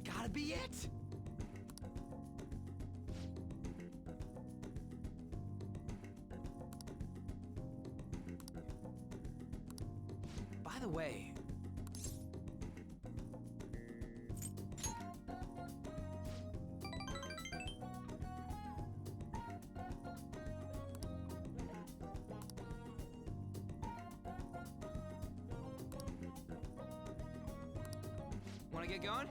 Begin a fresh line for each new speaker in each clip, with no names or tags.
gotta be it! By the way... Wanna get going?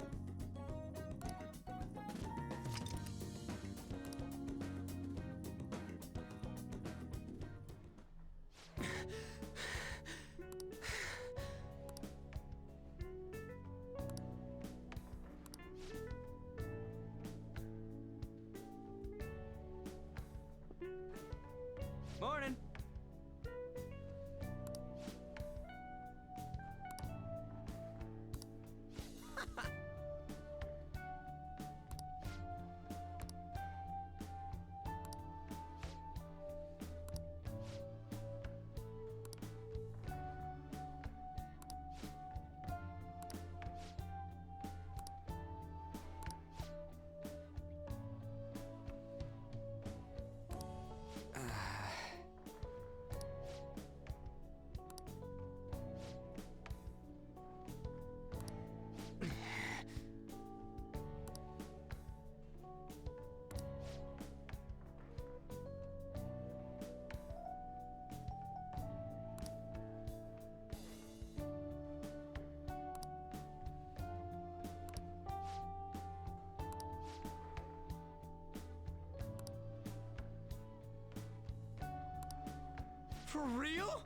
Morning. For real?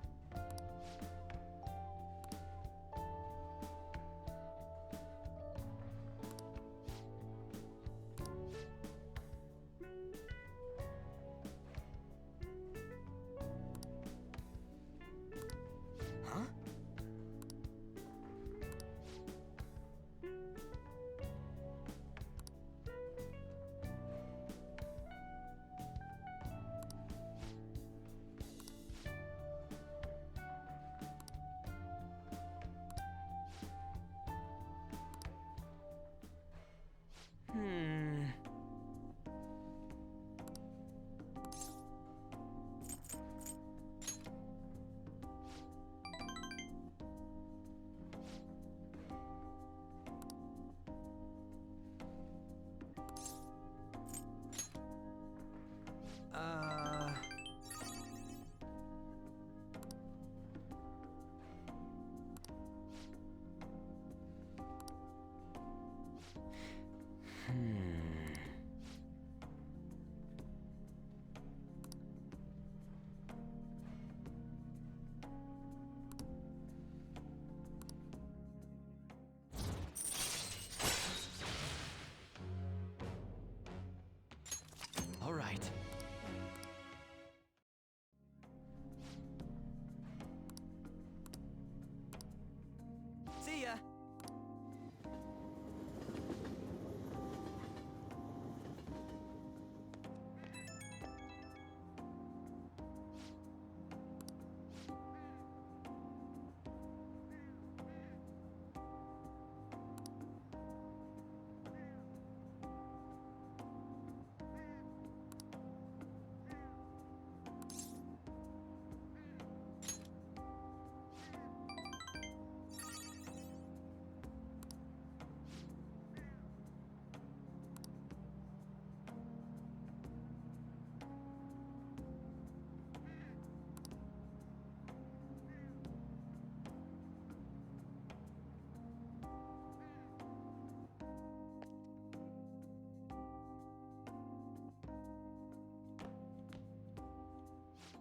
Huh? Uh... All right. See ya.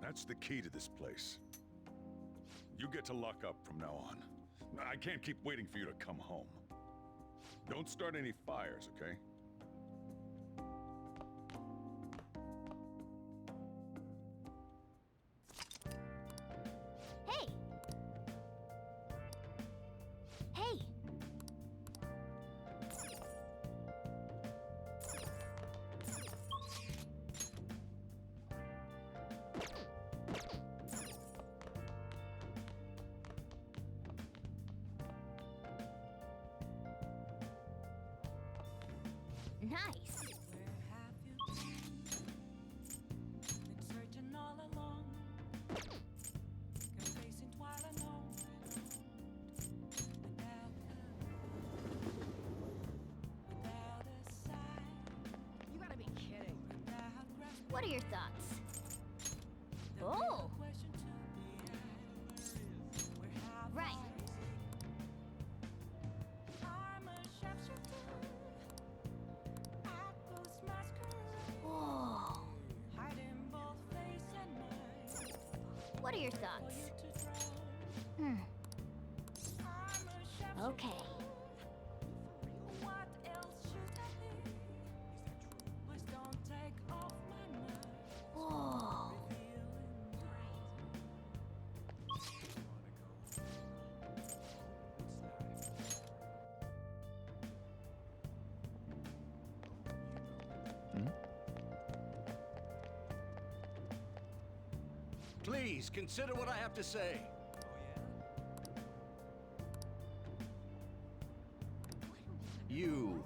That's the key to this place. You get to lock up from now on. I can't keep waiting for you to come home. Don't start any fires, okay?
Hey! Hey! Nice.
You gotta be kidding.
What are your thoughts? Oh! Right. Whoa. What are your thoughts? Okay. Whoa.
Please, consider what I have to say. You.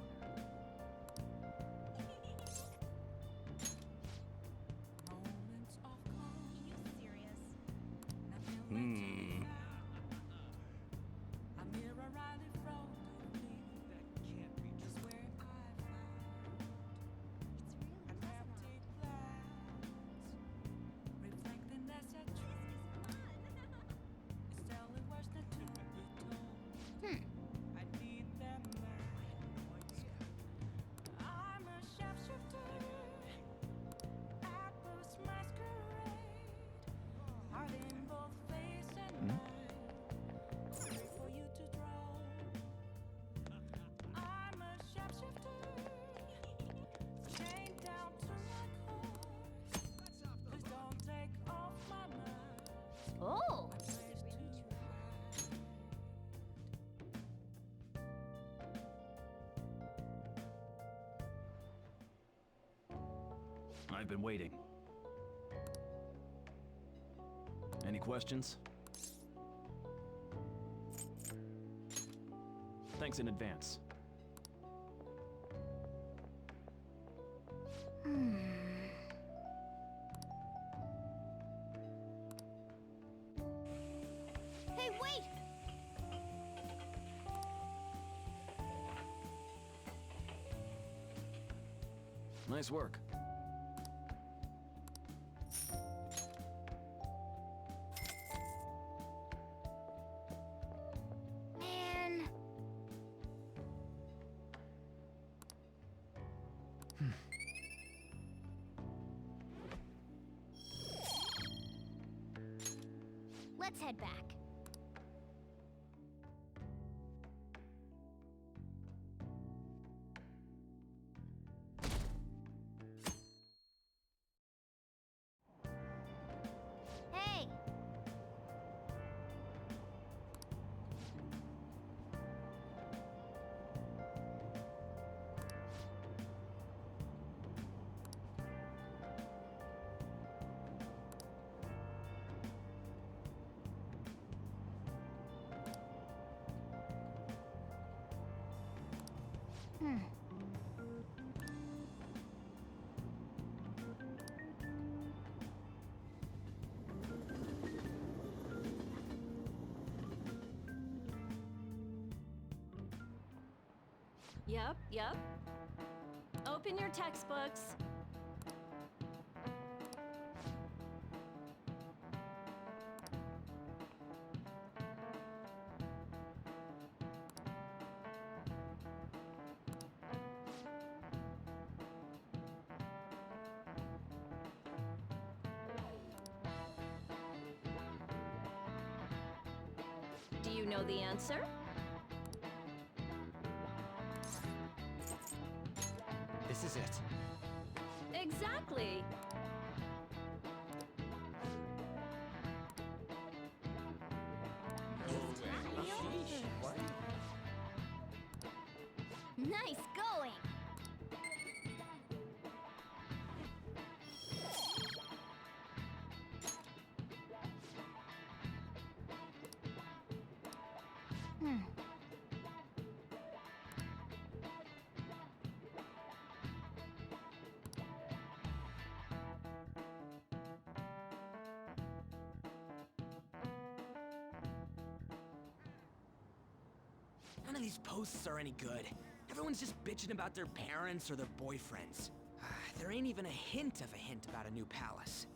Oh!
I've been waiting. Any questions? Thanks in advance.
Hey, wait!
Nice work.
Man. Let's head back. Hey!
Yep. Open your textbooks. Do you know the answer?
This is it.
Exactly.
Nice going!
None of these posts are any good. Everyone's just bitching about their parents or their boyfriends. There ain't even a hint of a hint about a new palace.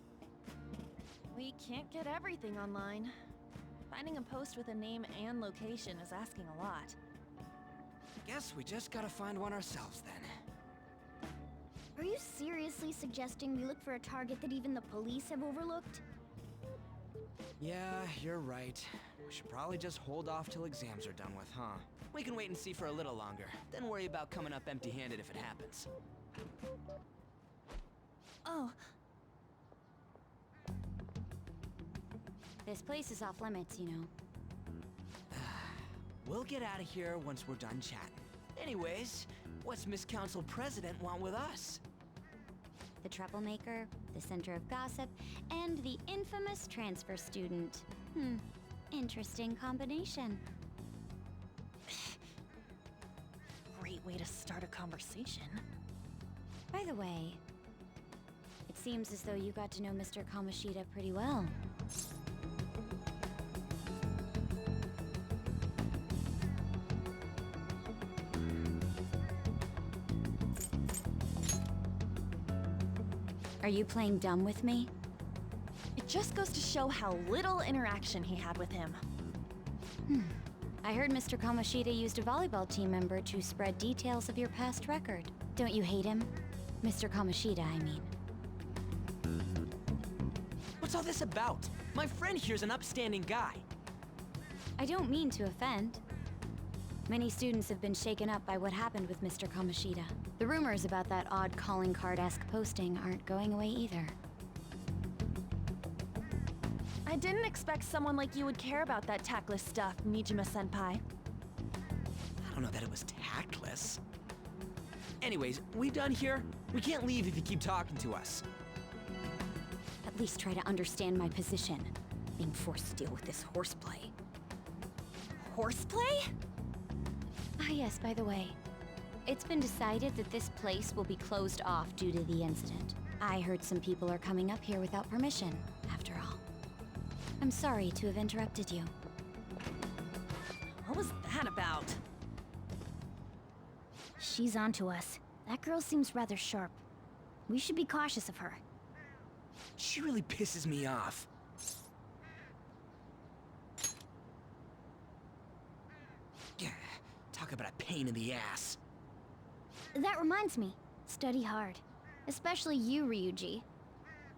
We can't get everything online. Finding a post with a name and location is asking a lot.
Guess we just gotta find one ourselves then.
Are you seriously suggesting we look for a target that even the police have overlooked?
Yeah, you're right. We should probably just hold off till exams are done with, huh? We can wait and see for a little longer, then worry about coming up empty-handed if it happens.
Oh,
This place is off limits, you know.
We'll get out of here once we're done chatting. Anyways, what's Miss Council President want with us?
The troublemaker, the center of gossip, and the infamous transfer student. Interesting combination.
great way to start a conversation.
By the way, it seems as though you got to know Mr. Kamoshida pretty well. Are you playing dumb with me?
It just goes to show how little interaction he had with him.
I heard Mr. Kamoshida used a volleyball team member to spread details of your past record. Don't you hate him? Mr. Kamoshida, I mean.
What's all this about? My friend here's an upstanding guy.
I don't mean to offend. Many students have been shaken up by what happened with Mr. Kamoshida. The rumors about that odd calling card-esque posting aren't going away either.
I didn't expect someone like you would care about that tactless stuff, Mijima-senpai.
I don't know that it was tactless. Anyways, we done here? We can't leave if you keep talking to us.
At least try to understand my position. Being forced to deal with this horseplay.
Horseplay?
Ah yes, by the way. It's been decided that this place will be closed off due to the incident. I heard some people are coming up here without permission, after all. I'm sorry to have interrupted you.
What was that about?
She's onto us. That girl seems rather sharp. We should be cautious of her.
She really pisses me off. Yeah, talk about a pain in the ass.
That reminds me, study hard. Especially you, Ryuji.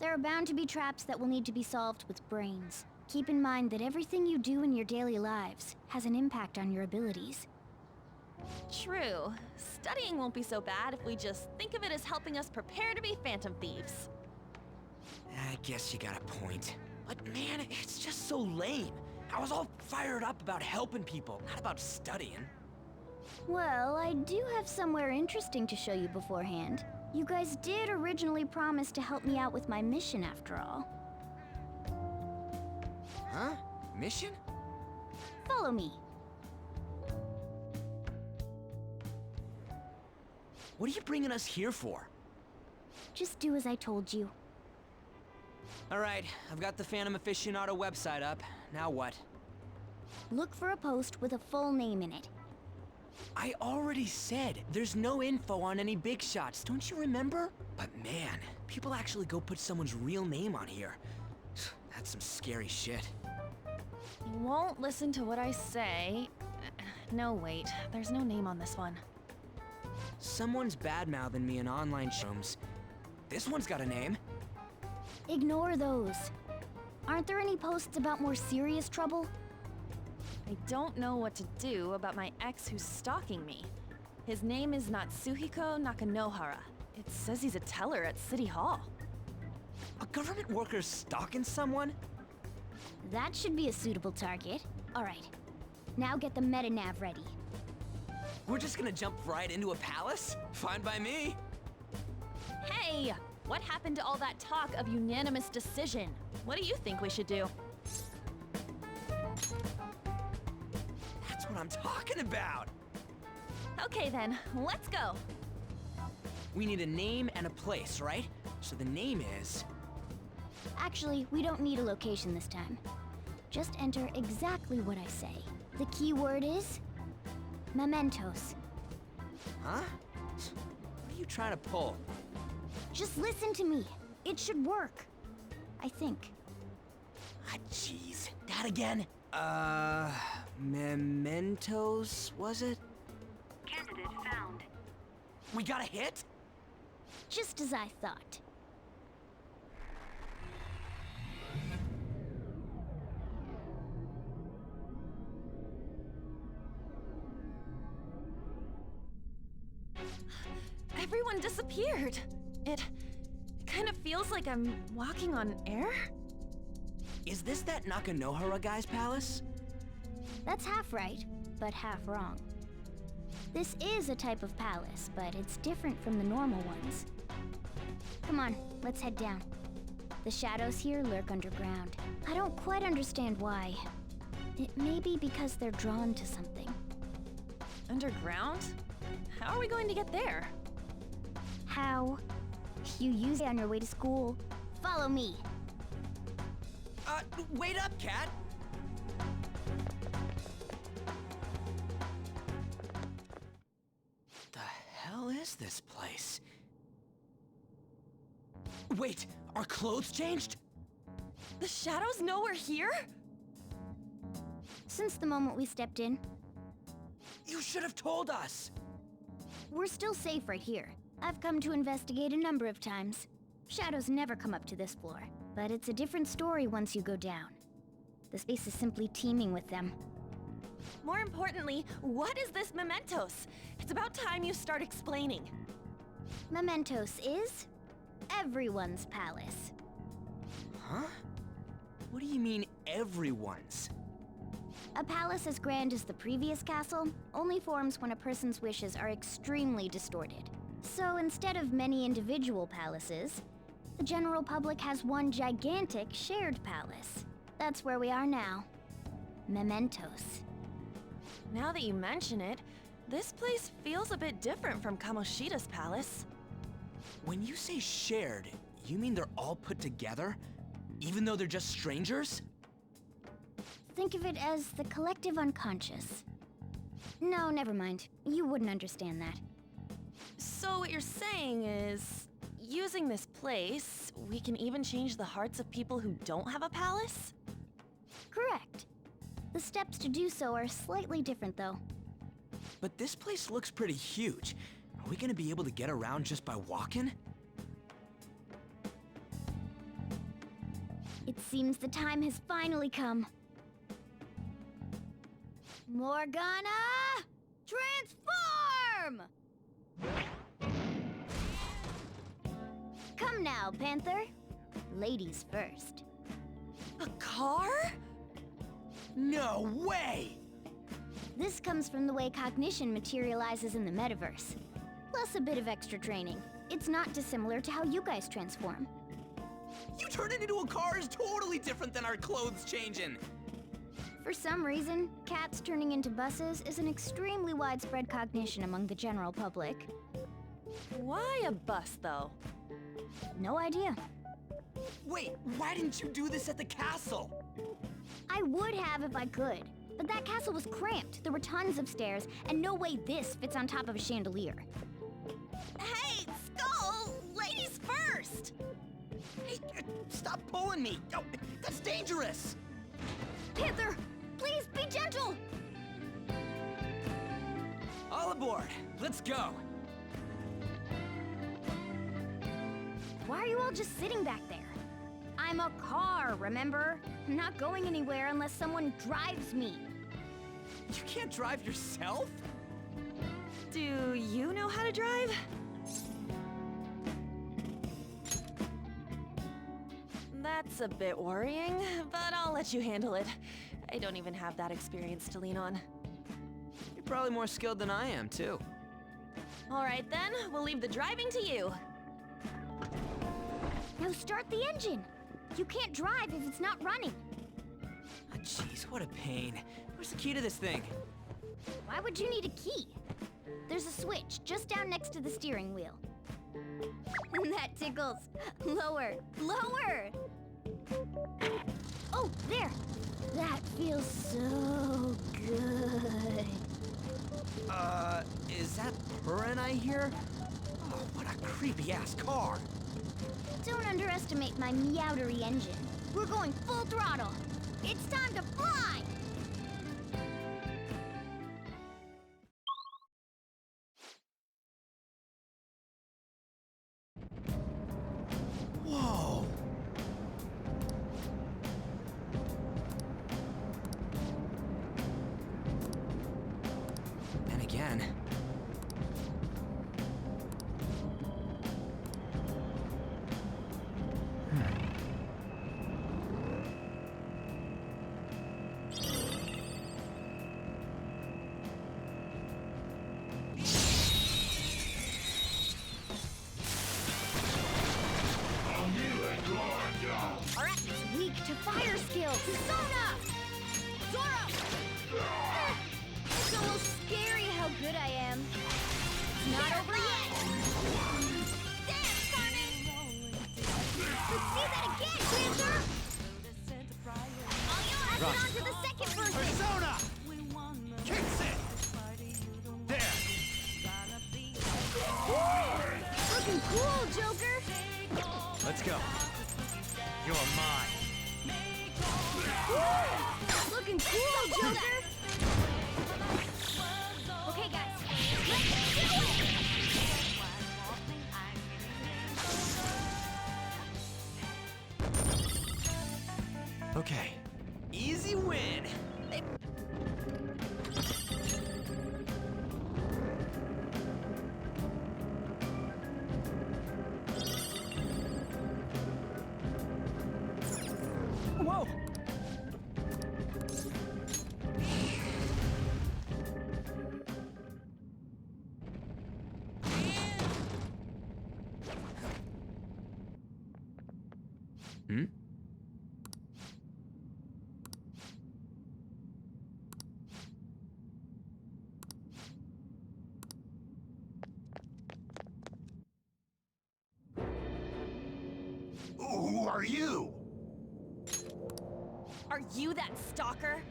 There are bound to be traps that will need to be solved with brains. Keep in mind that everything you do in your daily lives has an impact on your abilities.
True. Studying won't be so bad if we just think of it as helping us prepare to be phantom thieves.
I guess you got a point. But man, it's just so lame. I was all fired up about helping people, not about studying.
Well, I do have somewhere interesting to show you beforehand. You guys did originally promise to help me out with my mission after all.
Huh? Mission?
Follow me.
What are you bringing us here for?
Just do as I told you.
Alright, I've got the Phantom Aficionado website up. Now what?
Look for a post with a full name in it.
I already said there's no info on any big shots, don't you remember? But man, people actually go put someone's real name on here. That's some scary shit.
You won't listen to what I say. No, wait. There's no name on this one.
Someone's bad-mouthing me in online rooms. This one's got a name.
Ignore those. Aren't there any posts about more serious trouble?
I don't know what to do about my ex who's stalking me. His name is Natsuhiko Nakanohara. It says he's a teller at City Hall.
A government worker stalking someone?
That should be a suitable target. Alright. Now get the meta-nav ready.
We're just gonna jump right into a palace? Fine by me.
Hey! What happened to all that talk of unanimous decision? What do you think we should do?
That's what I'm talking about.
Okay then, let's go.
We need a name and a place, right? So the name is...
Actually, we don't need a location this time. Just enter exactly what I say. The key word is... Mementos.
Huh? What are you trying to pull?
Just listen to me. It should work. I think.
Ah, jeez. That again? Mementos, was it?
Candidate found.
We got a hit?
Just as I thought.
Everyone disappeared. It kind of feels like I'm walking on air.
Is this that Nakanohara guy's palace?
That's half right, but half wrong. This is a type of palace, but it's different from the normal ones. Come on, let's head down. The shadows here lurk underground. I don't quite understand why. It may be because they're drawn to something.
Underground? How are we going to get there?
How? You use it on your way to school. Follow me.
Wait up, Cat! The hell is this place? Wait, our clothes changed?
The shadows know we're here?
Since the moment we stepped in,
You should have told us!
we're still safe right here. I've come to investigate a number of times. Shadows never come up to this floor, but it's a different story once you go down. The space is simply teeming with them.
More importantly, what is this Mementos? It's about time you start explaining.
Mementos is everyone's palace.
Huh? What do you mean, everyone's?
A palace as grand as the previous castle only forms when a person's wishes are extremely distorted. So instead of many individual palaces, the general public has one gigantic shared palace. That's where we are now. Mementos.
Now that you mention it, this place feels a bit different from Kamoshida's palace.
When you say shared, you mean they're all put together? Even though they're just strangers?
Think of it as the collective unconscious. No, never mind. You wouldn't understand that.
So what you're saying is, using this place, we can even change the hearts of people who don't have a palace?
Correct. The steps to do so are slightly different, though.
But this place looks pretty huge. Are we gonna be able to get around just by walking?
It seems the time has finally come. Morgana! Transform! Come now, Panther. Ladies first.
A car?
No way!
This comes from the way cognition materializes in the metaverse. Plus a bit of extra training. It's not dissimilar to how you guys transform.
You turning into a car is totally different than our clothes changing.
For some reason, cats turning into buses is an extremely widespread cognition among the general public.
Why a bus, though?
No idea.
Wait, why didn't you do this at the castle?
I would have if I could, but that castle was cramped. There were tons of stairs, and no way this fits on top of a chandelier.
Hey, Skull! Ladies first!
Hey, stop pulling me! Oh, that's dangerous!
Panther, please be gentle!
All aboard! Let's go!
Why are you all just sitting back there? I'm a car, remember? I'm not going anywhere unless someone drives me.
You can't drive yourself?
Do you know how to drive? That's a bit worrying, but I'll let you handle it. I don't even have that experience to lean on.
You're probably more skilled than I am, too.
All right then, we'll leave the driving to you.
Now start the engine. You can't drive if it's not running.
Ah, jeez, what a pain. Where's the key to this thing?
Why would you need a key? There's a switch just down next to the steering wheel. That tickles. Lower, lower! Oh, there! That feels so good.
Is that purring I hear? Oh, what a creepy-ass car.
Don't underestimate my meowdery engine. We're going full throttle. It's time to fly!
Whoa. And again.
Alright, it's weak to fire skills. Sona! Zoro! It's almost scary how good I am. It's not over yet. Damn, Carmen! Let's see that again, Panther! All yours! Pass it on to the second person!
Persona! Kicks it! There!
Looking cool, Joker!
Let's go. You're mine.
Looking cool, Joker! Okay, guys, let's do it!
Okay. Easy win. Whoa. Hmm?
Who are you?
Are you that stalker?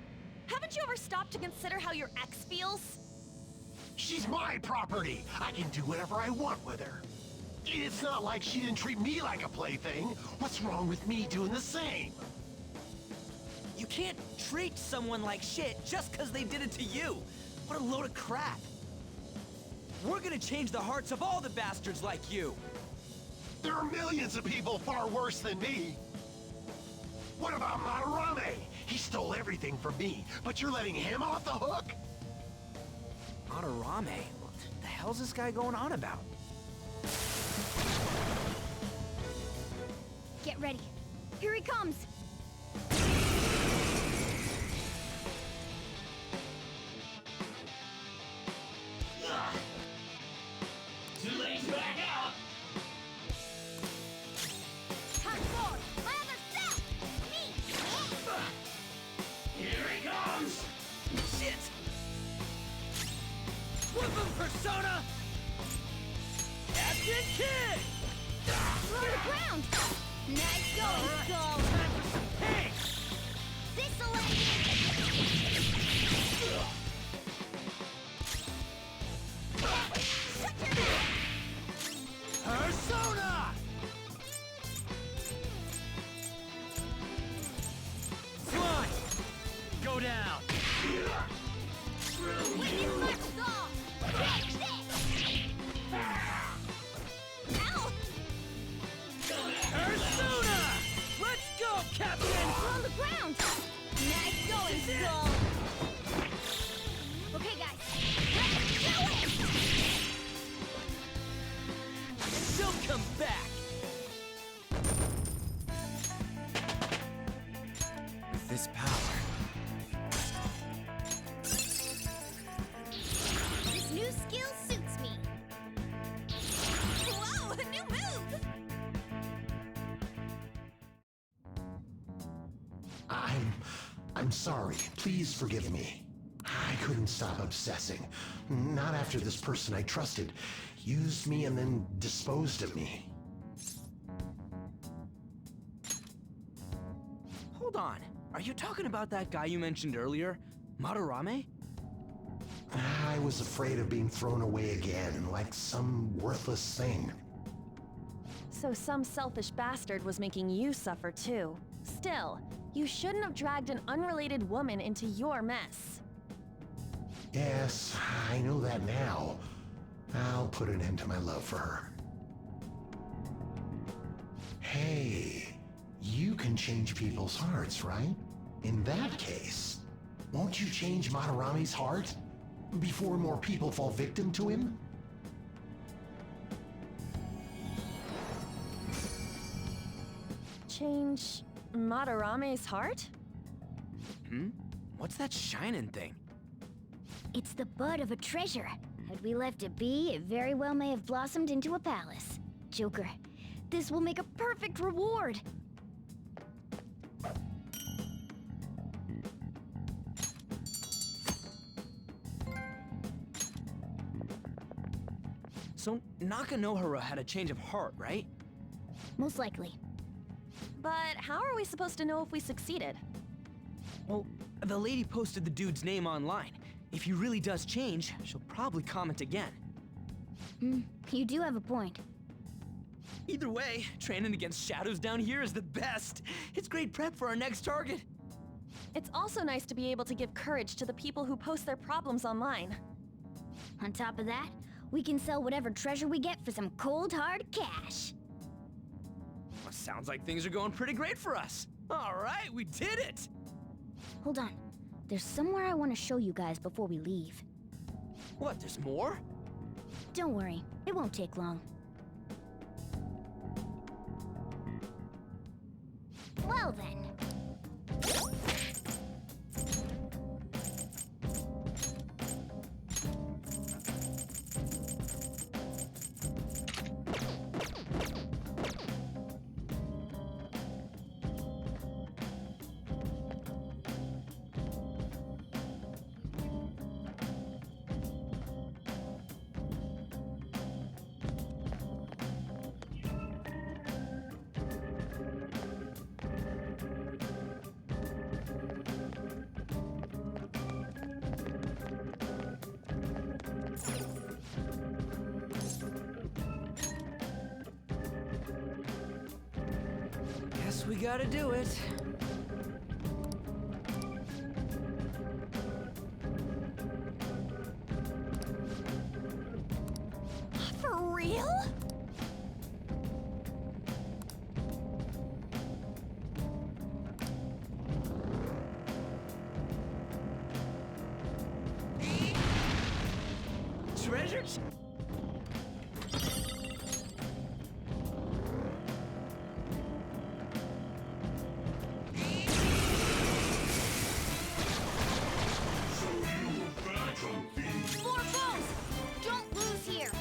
Haven't you ever stopped to consider how your ex feels?
She's my property. I can do whatever I want with her. It's not like she didn't treat me like a plaything. What's wrong with me doing the same?
You can't treat someone like shit just because they did it to you. What a load of crap. We're gonna change the hearts of all the bastards like you.
There are millions of people far worse than me. What about Madarame? He stole everything from me, but you're letting him off the hook?
Madarame? What the hell's this guy going on about?
Get ready. Here he comes!
Too late to back out!
Hot forward! My other self! Me!
Here he comes!
Shit! Whip him, Persona! Captain Kid!
Slow the ground! Nice going, Skull!
Time for some pink!
This'll end it! Shut your mouth!
Persona! Slime! Go down!
Witness my resolve! Take this! Ow!
Persona! Let's go, Captain!
On the ground! Nice going, Skull! Okay, guys, let's do it!
She'll come back! With this power...
This new skill suits me. Whoa, a new move!
I'm sorry. Please forgive me. I couldn't stop obsessing. Not after this person I trusted used me and then disposed of me.
Hold on. Are you talking about that guy you mentioned earlier? Madarame?
I I was afraid of being thrown away again, like some worthless thing.
So some selfish bastard was making you suffer too. Still, you shouldn't have dragged an unrelated woman into your mess.
Yes, I know that now. I'll put an end to my love for her. Hey, you can change people's hearts, right? In that case, won't you change Madarami's heart before more people fall victim to him?
Change Madarame's heart?
What's that shining thing?
It's the bud of a treasure. Had we left it be, it very well may have blossomed into a palace. Joker, this will make a perfect reward.
So Nakanohara had a change of heart, right?
Most likely.
But how are we supposed to know if we succeeded?
Well, the lady posted the dude's name online. If he really does change, she'll probably comment again.
You do have a point.
Either way, training against shadows down here is the best. It's great prep for our next target.
It's also nice to be able to give courage to the people who post their problems online.
On top of that, we can sell whatever treasure we get for some cold, hard cash.
Well, sounds like things are going pretty great for us. All right, we did it!
Hold on. There's somewhere I want to show you guys before we leave.
What, there's more?
Don't worry, it won't take long. Well then.
Guess we gotta do it.
For real?
Treasures?
More bones! Don't lose here!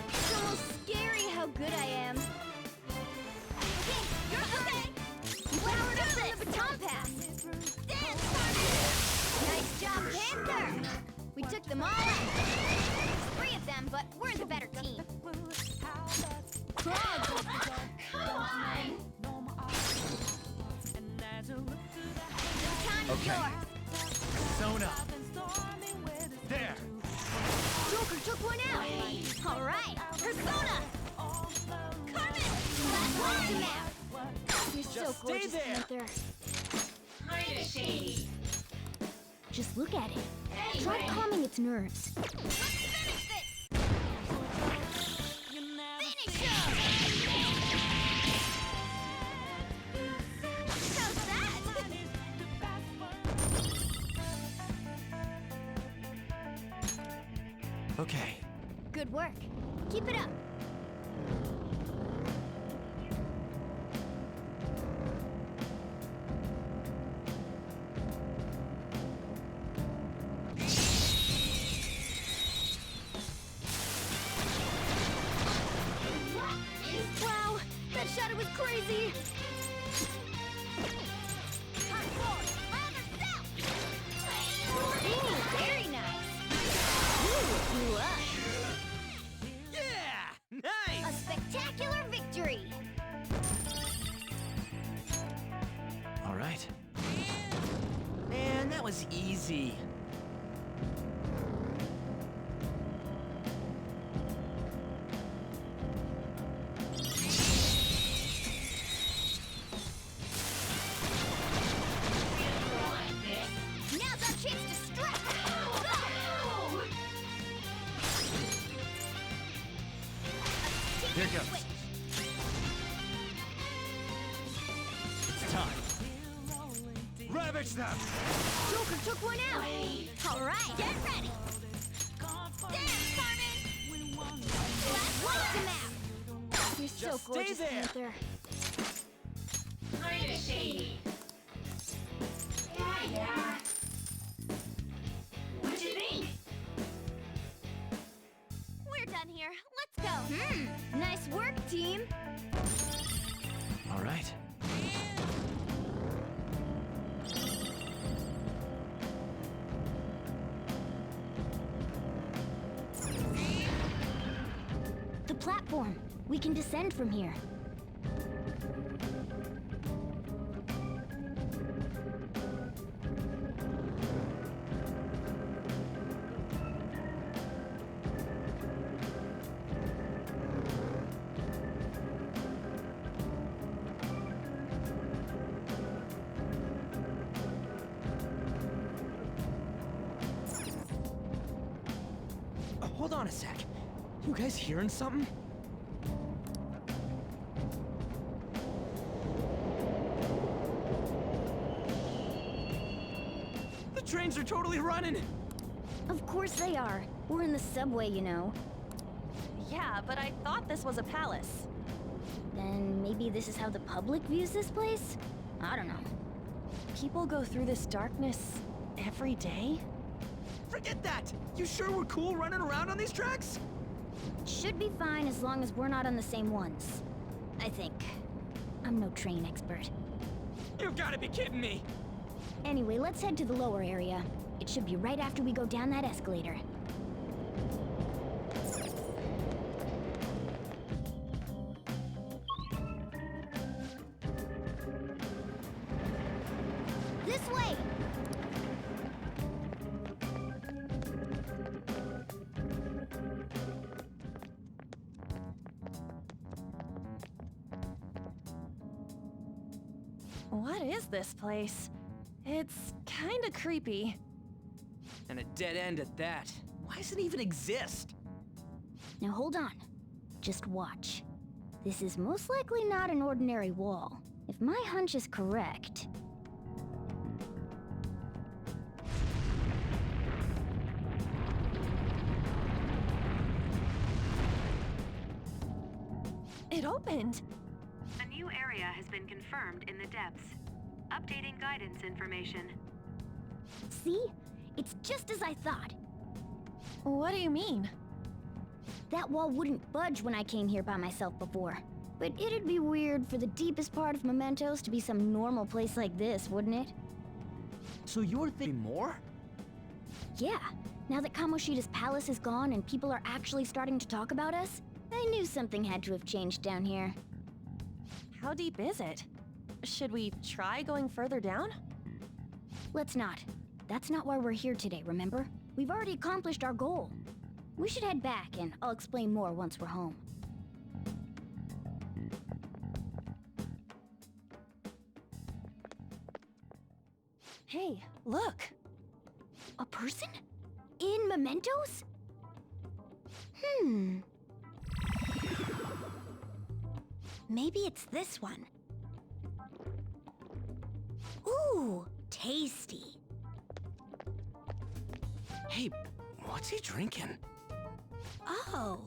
It's almost scary how good I am. Okay, you're okay! You powered up from the baton pass! Dance, nice job, Panther! We took them all out! There's 3 of them, but we're the better team. Come on!
Okay. Zone up. There.
Joker took one out! All right, Persona! Carmen! Last one to now! You're so
Just stay
gorgeous,
there.
Panther. Just look at it. Try calming its nerves. Let's finish this! Finish him! How's that?
Okay.
Good work. Keep it up. Wow, that shadow was crazy. Ooh, very nice. Ooh, blew up.
Yeah!
A
Nice!
spectacular victory!
All right.
Man, that was easy. see.
Now's our chance to strike!
Here goes. It's time. Ravage them!
Joker took one out! All right, get ready! There, Carmen! Let's wipe them out! You're so
Just stay
gorgeous,
there.
Panther.
Kinda shady. Yeah. What you think?
We're done here. Let's go! Nice work, team!
All right.
The platform. We can descend from here.
Hold on a sec. You guys hearing something? The trains are totally running!
Of course they are. We're in the subway, you know.
Yeah, but I thought this was a palace.
Then maybe this is how the public views this place? I don't know.
People go through this darkness every day?
Forget that! You sure we're cool running around on these tracks?
Should be fine as long as we're not on the same ones. I think. I'm no train expert.
You've gotta be kidding me!
Anyway, let's head to the lower area. It should be right after we go down that escalator. This way!
What is this place? It's kinda creepy.
And a dead end at that. Why does it even exist?
Now hold on. Just watch. This is most likely not an ordinary wall. If my hunch is correct...
It opened!
A new area has been confirmed in the depths. Updating guidance information.
See? It's just as I thought.
What do you mean?
That wall wouldn't budge when I came here by myself before. But it'd be weird for the deepest part of Mementos to be some normal place like this, wouldn't it?
So you're thinking more?
Yeah. Now that Kamoshida's palace is gone and people are actually starting to talk about us, I knew something had to have changed down here.
How deep is it? Should we try going further down?
Let's not. That's not why we're here today, remember? We've already accomplished our goal. We should head back, and I'll explain more once we're home.
Hey, look!
A person? In Mementos? Maybe it's this one. Ooh, tasty.
Hey, what's he drinking?
Oh.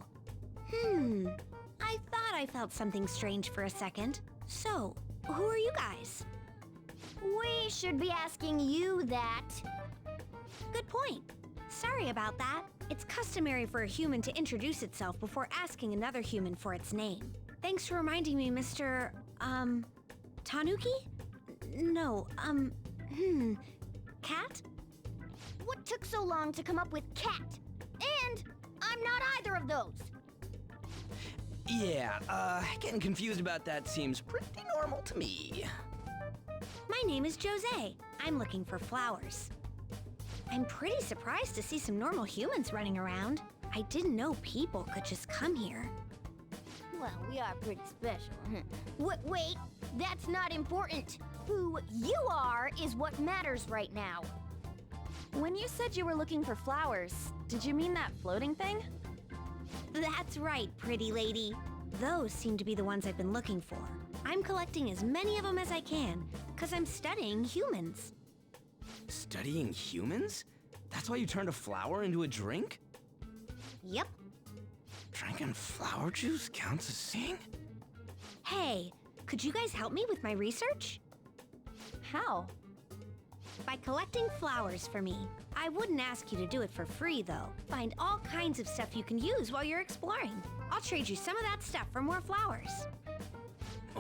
I thought I felt something strange for a second. So, who are you guys?
We should be asking you that.
Good point. Sorry about that. It's customary for a human to introduce itself before asking another human for its name. Thanks for reminding me, Mr. Tanuki? No, Cat?
What took so long to come up with cat? And I'm not either of those.
Yeah, getting confused about that seems pretty normal to me.
My name is Jose. I'm looking for flowers. I'm pretty surprised to see some normal humans running around. I didn't know people could just come here.
Well, we are pretty special. Wait, that's not important. Who you are is what matters right now.
When you said you were looking for flowers, did you mean that floating thing?
That's right, pretty lady. Those seem to be the ones I've been looking for. I'm collecting as many of them as I can, because I'm studying humans.
Studying humans? That's why you turned a flower into a drink?
Yep.
Drinking flower juice counts as seeing?
Hey, could you guys help me with my research?
How?
By collecting flowers for me. I wouldn't ask you to do it for free, though. Find all kinds of stuff you can use while you're exploring. I'll trade you some of that stuff for more flowers.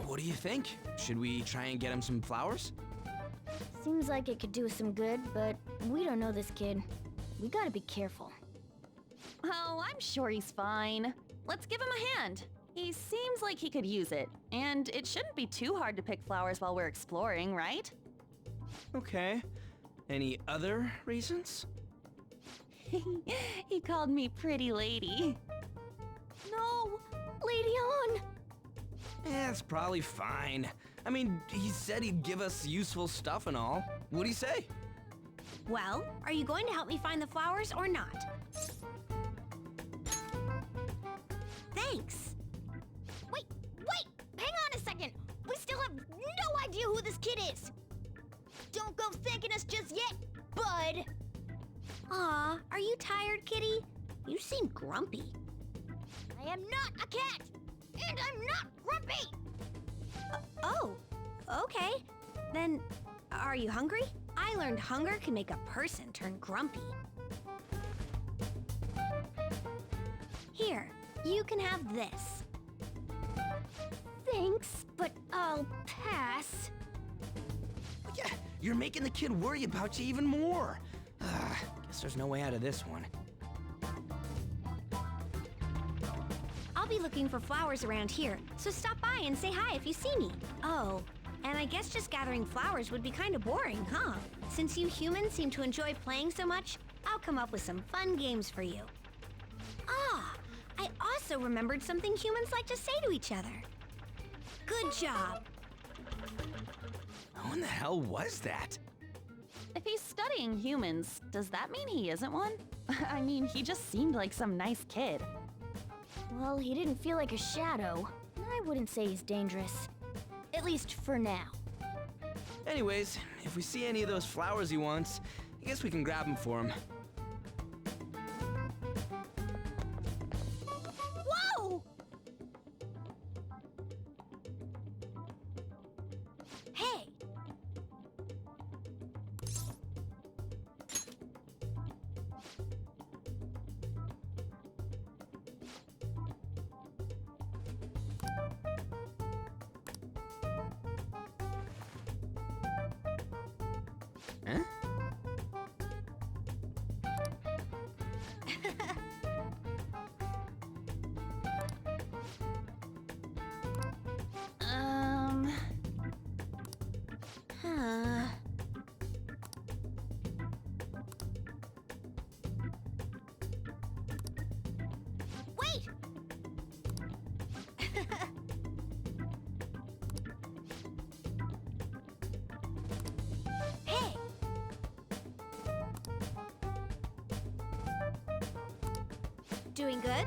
What do you think? Should we try and get him some flowers?
Seems like it could do us some good, but we don't know this kid. We gotta be careful.
Oh, I'm sure he's fine. Let's give him a hand. He seems like he could use it, and it shouldn't be too hard to pick flowers while we're exploring, right?
Okay. Any other reasons?
He called me pretty lady.
No! Lady on!
It's probably fine. I mean, he said he'd give us useful stuff and all. What'd he say?
Well, are you going to help me find the flowers or not? Thanks.
Wait! Hang on a second! We still have no idea who this kid is! Don't go thanking us just yet, bud!
Aw, are you tired, kitty? You seem grumpy.
I am not a cat! And I'm not grumpy!
Oh, okay. Then, are you hungry? I learned hunger can make a person turn grumpy. Here, you can have this.
Thanks, but I'll pass.
Yeah, you're making the kid worry about you even more. Guess there's no way out of this one.
I'll be looking for flowers around here, so stop by and say hi if you see me. Oh, and I guess just gathering flowers would be kind of boring, huh? Since you humans seem to enjoy playing so much, I'll come up with some fun games for you. Ah, I also remembered something humans like to say to each other. Good job.
Who in the hell was that?
If he's studying humans, does that mean he isn't one? I mean, he just seemed like some nice kid.
Well, he didn't feel like a shadow. I wouldn't say he's dangerous. At least for now.
Anyways, if we see any of those flowers he wants, I guess we can grab them for him.
Whoa! Hey!
Huh?
Huh.
Wait! Hey!
Doing good?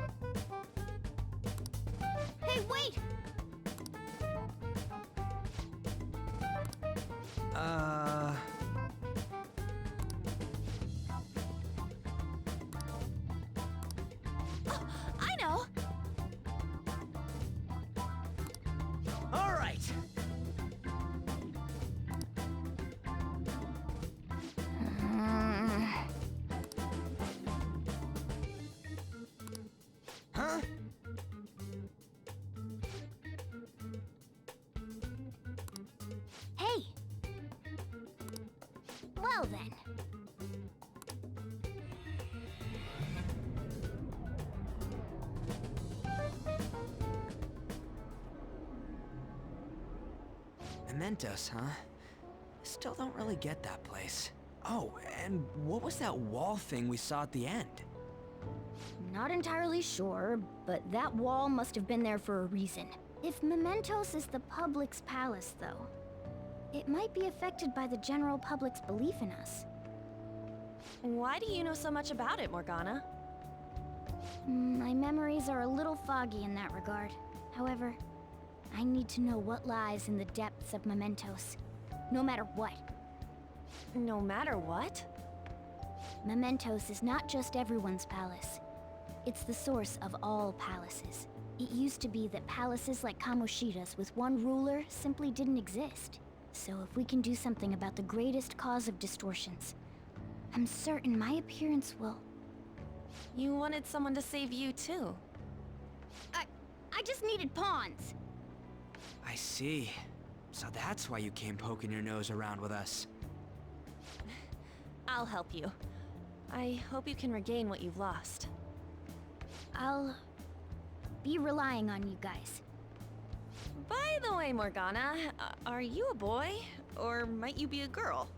Hey, wait! I know!
All right. Huh?
Hey! Well then.
Mementos, huh? I still don't really get that place. Oh, and what was that wall thing we saw at the end?
Not entirely sure, but that wall must have been there for a reason. If Mementos is the public's palace, though, it might be affected by the general public's belief in us.
Why do you know so much about it, Morgana?
My memories are a little foggy in that regard. However, I need to know what lies in the depths of Mementos. No matter what.
No matter what?
Mementos is not just everyone's palace. It's the source of all palaces. It used to be that palaces like Kamoshida's with one ruler simply didn't exist. So if we can do something about the greatest cause of distortions, I'm certain my appearance will...
You wanted someone to save you, too.
I just needed pawns.
I see. So that's why you came poking your nose around with us.
I'll help you. I hope you can regain what you've lost.
I'll be relying on you guys.
By the way, Morgana, are you a boy? Or might you be a girl?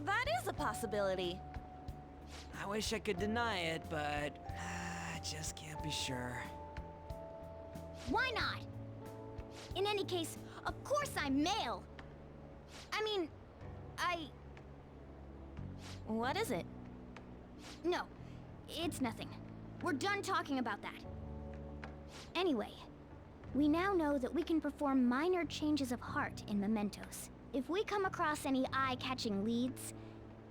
That is a possibility.
I wish I could deny it, but I just can't be sure.
Why not? In any case, of course I'm male. I mean,
What is it?
No, it's nothing. We're done talking about that. Anyway, we now know that we can perform minor changes of heart in Mementos. If we come across any eye-catching leads,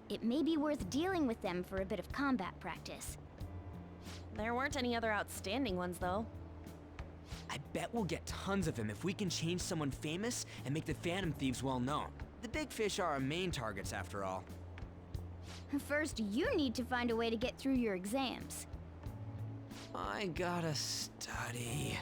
it may be worth dealing with them for a bit of combat practice.
There weren't any other outstanding ones, though.
I bet we'll get tons of them if we can change someone famous and make the Phantom Thieves well known. The big fish are our main targets, after all.
First, you need to find a way to get through your exams.
I gotta study.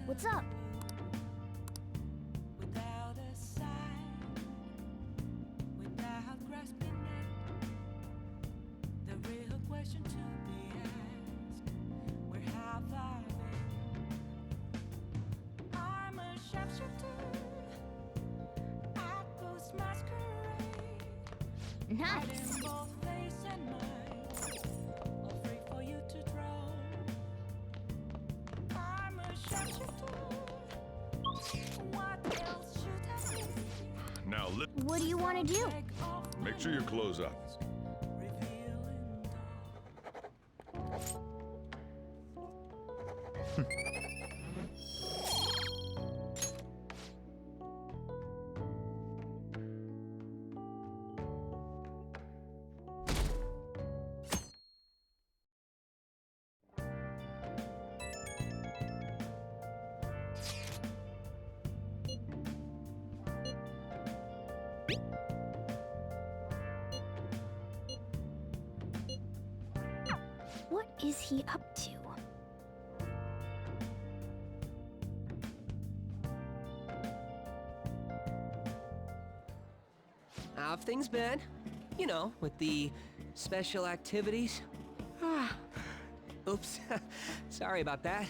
What's up?
Without a sign, without grasping it, the real question to be asked, where have I been? I'm a sharpshooter at Ghost Masquerade.
Nice.
In both face and mind, all free for you to draw. I'm a sharpshooter. What else should I be?
Now,
What do you want to do?
make sure your clothes up.
What is he up to?
How have things been? You know, with the special activities?
Oops. Sorry about that.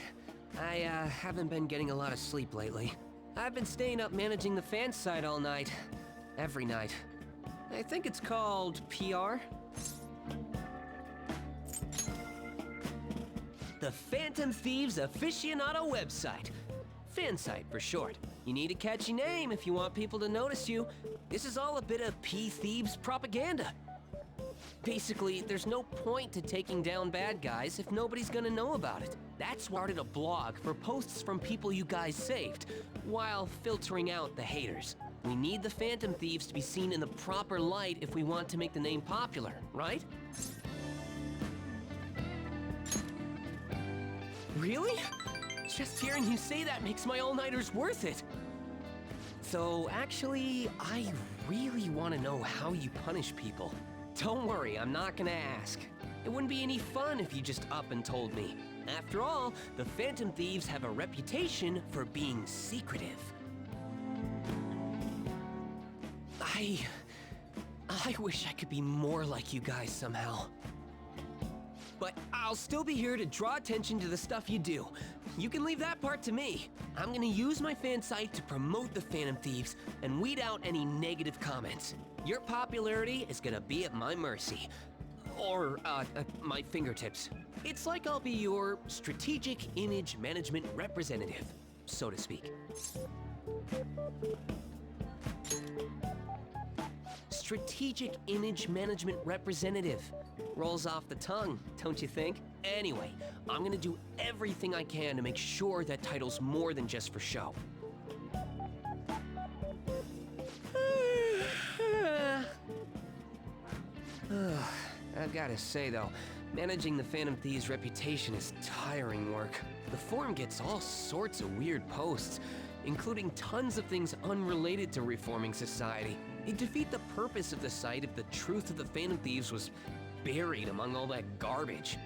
I haven't been getting a lot of sleep lately. I've been staying up managing the fan site all night. Every night. I think it's called PR. The Phantom Thieves Aficionado website. Fan site for short. You need a catchy name if you want people to notice you. This is all a bit of P-Thieves propaganda. Basically, there's no point to taking down bad guys if nobody's gonna know about it. That's why I started a blog for posts from people you guys saved, while filtering out the haters. We need the Phantom Thieves to be seen in the proper light if we want to make the name popular, right? Really? Just hearing you say that makes my all-nighters worth it. So actually, I really want to know how you punish people. Don't worry, I'm not gonna ask. It wouldn't be any fun if you just up and told me. After all, the Phantom Thieves have a reputation for being secretive. I wish I could be more like you guys somehow. But I'll still be here to draw attention to the stuff you do. You can leave that part to me. I'm gonna use my fan site to promote the Phantom Thieves and weed out any negative comments. Your popularity is gonna be at my mercy. Or, my fingertips. It's like I'll be your strategic image management representative, so to speak. Strategic image management representative. Rolls off the tongue, don't you think? Anyway, I'm gonna do everything I can to make sure that title's more than just for show. I've gotta say though, managing the Phantom Thieves' reputation is tiring work. The forum gets all sorts of weird posts, including tons of things unrelated to reforming society. It'd defeat the purpose of the site if the truth of the Phantom Thieves was buried among all that garbage.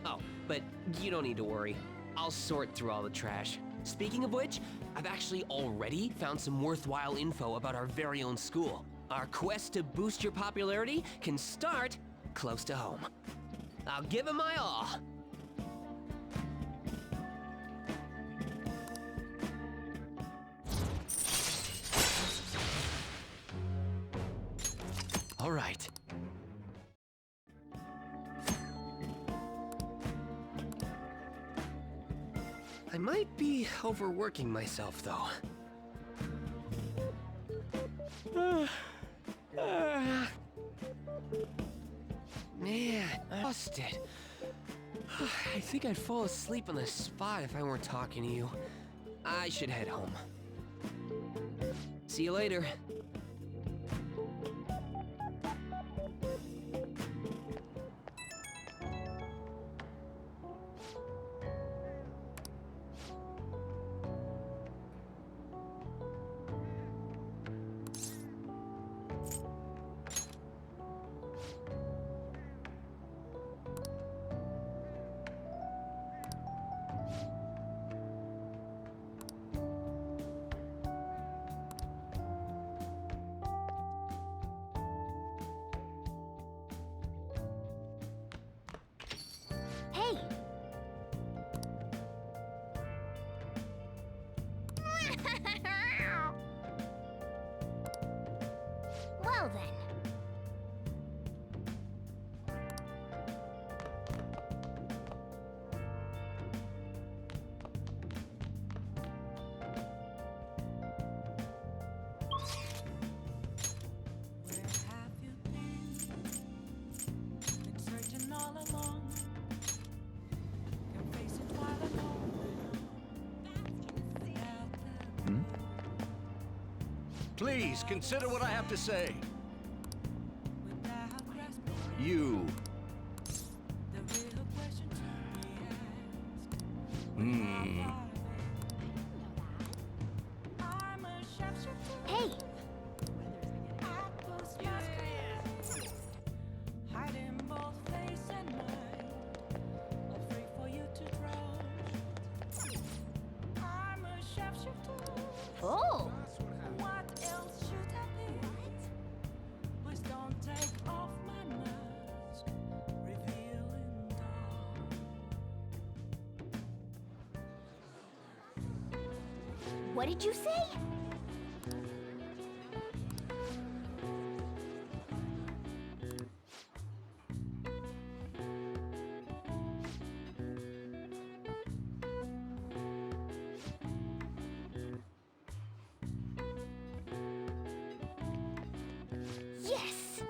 Oh, but you don't need to worry. I'll sort through all the trash. Speaking of which, I've actually already found some worthwhile info about our very own school. Our quest to boost your popularity can start close to home. I'll give it my all.
All right.
I might be overworking myself, though. Man, I lost it. I think I'd fall asleep on the spot if I weren't talking to you. I should head home. See you later.
Hey! Well then.
Where have you been searching all along. Can face it while alone.
Please consider what I have to say.
Without grasping
You.
the real question to be asked.
Hmm.
I'm a sharpshooter.
Hey!
I close my eyes, hiding both face and mind, afraid for you to draw. I'm a sharpshooter.
Oh!
What else should I be? Please don't take off my mask, revealing
What did you say? Yes!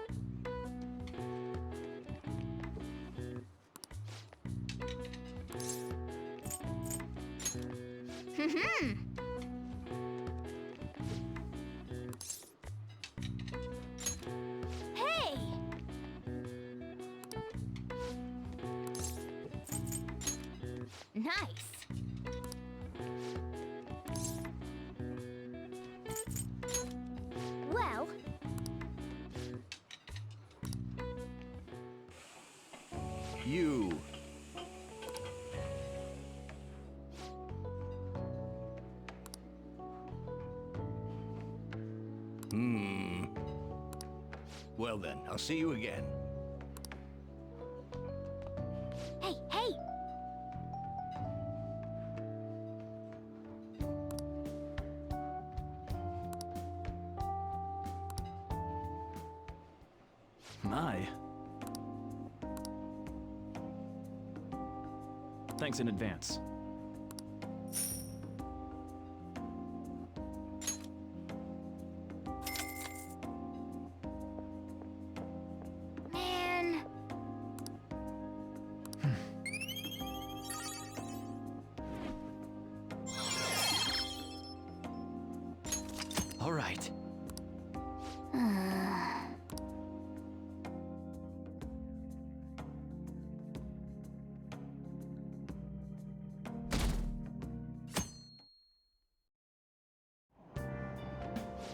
Hey! Nice. Well,
You. Well then, I'll see you again.
hey, hey!
My. Thanks in advance.
Man.
All right.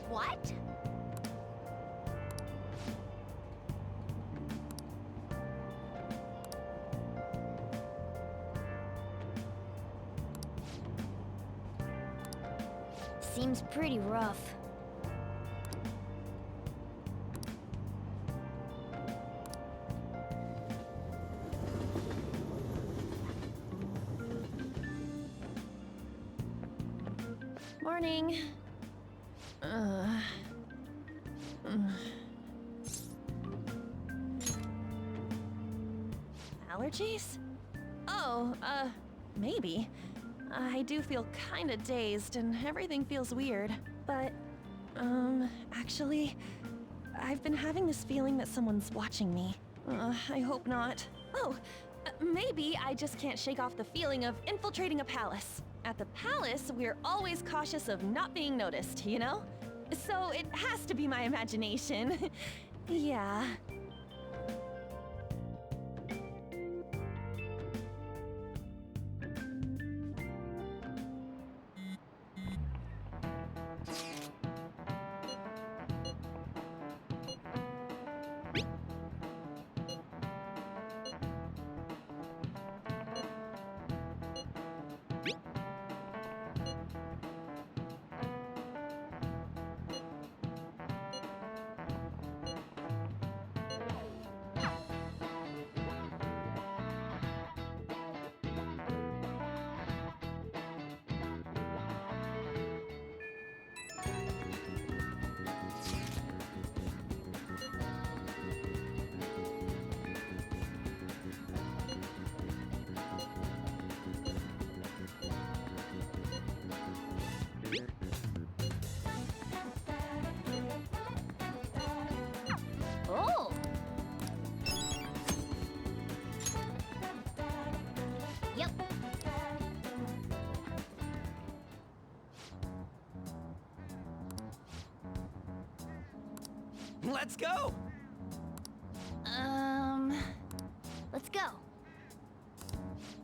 What? Seems pretty rough.
Morning. Allergies? Oh, maybe. I do feel kinda dazed and everything feels weird. But, actually, I've been having this feeling that someone's watching me. I hope not. Oh, maybe I just can't shake off the feeling of infiltrating a palace. At the palace, we're always cautious of not being noticed, you know? So it has to be my imagination. Yeah.
Oh! Yep.
Let's go!
Let's go.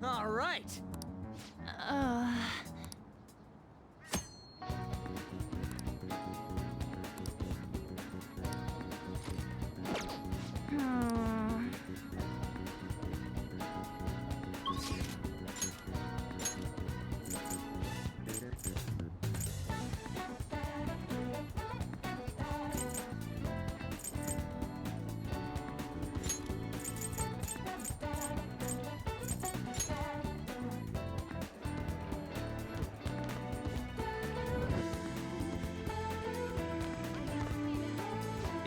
All right.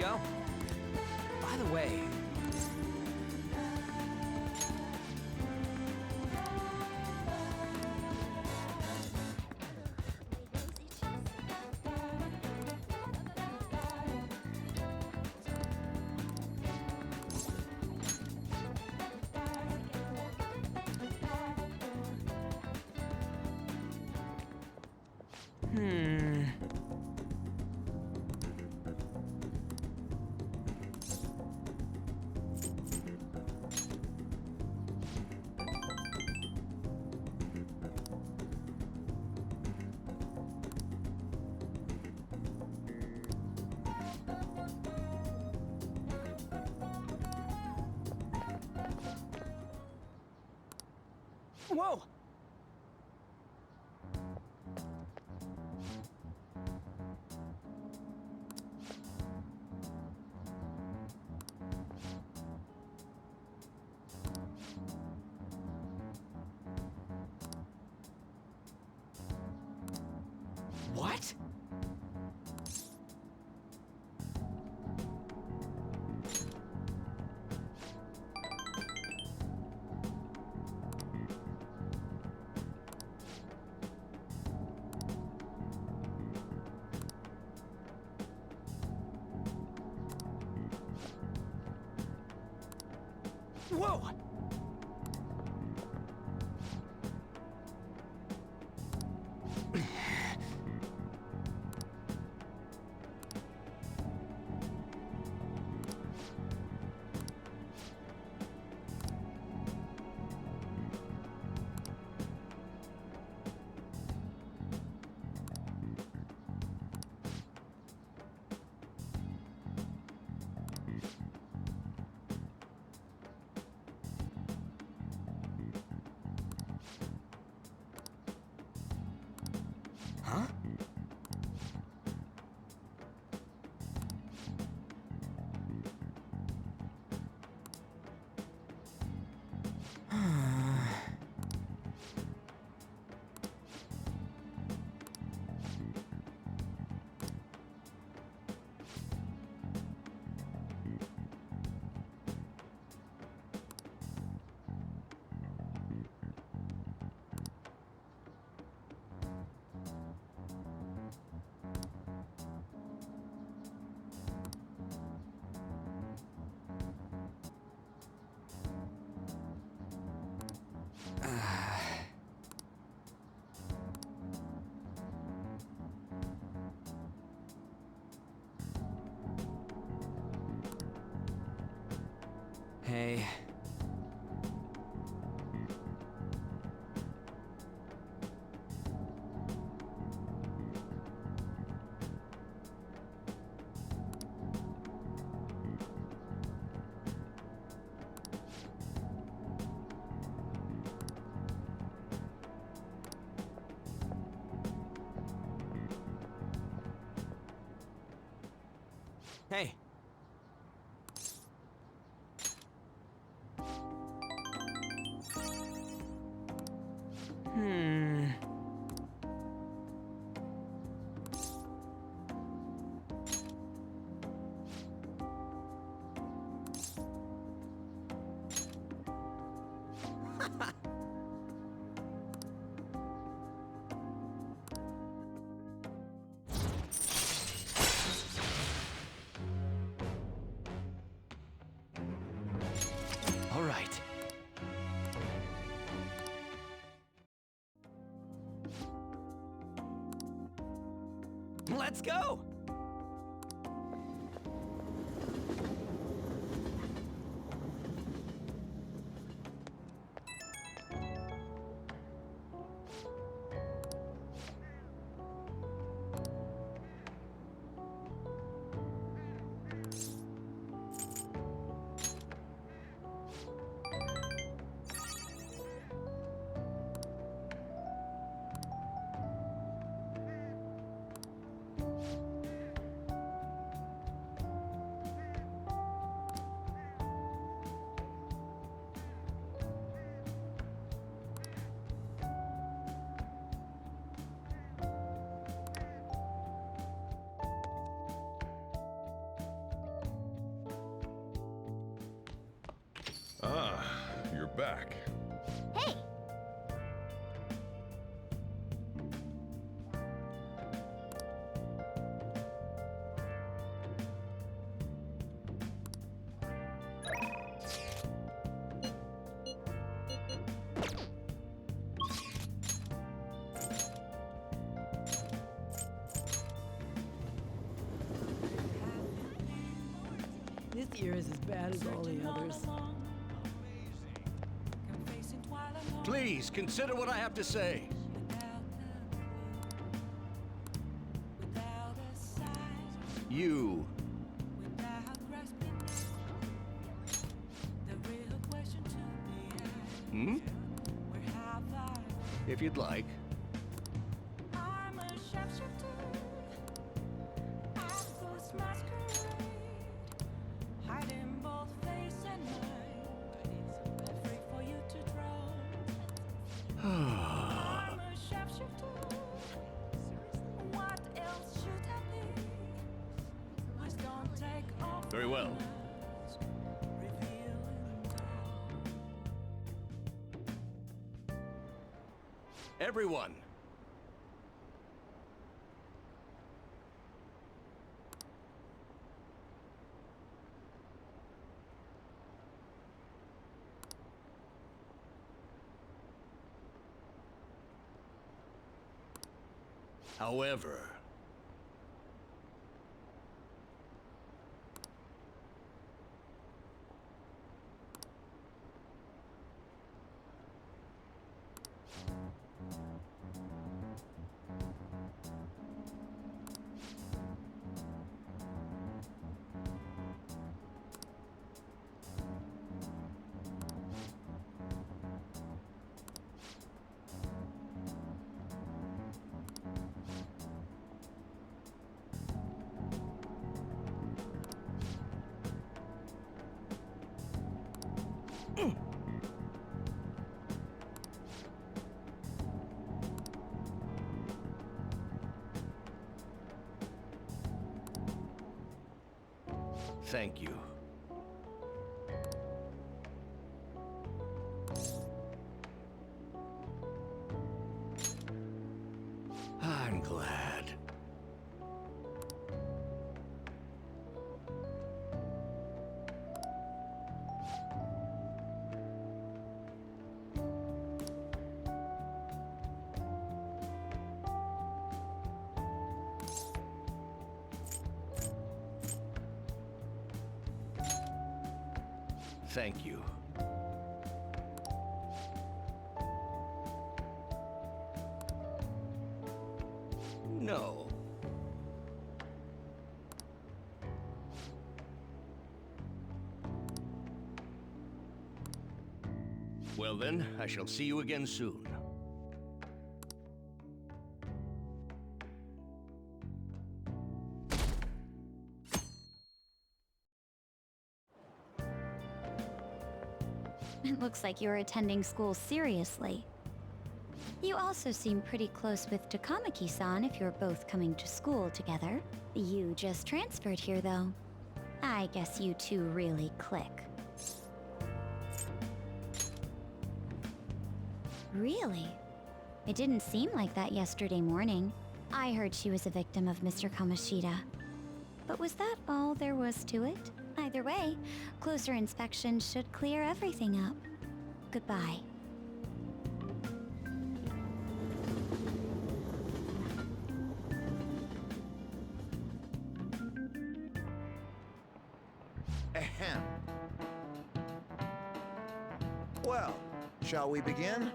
go. By the way, whoa! What? Whoa! Huh? Hey. Hey. All right. Let's go!
back.
Hey!
This year is as bad as all the others.
Please, consider what I have to say. You. Hmm? If you'd like. Very well. Everyone. However, thank you. I'm glad. Thank you. No. Well then, I shall see you again soon.
It looks like you're attending school seriously. You also seem pretty close with Takamaki-san if you're both coming to school together. You just transferred here, though. I guess you two really click. Really? It didn't seem like that yesterday morning. I heard she was a victim of Mr. Kamoshida. But was that all there was to it? Either way, closer inspection should clear everything up. Goodbye.
Ahem. Well, shall we begin?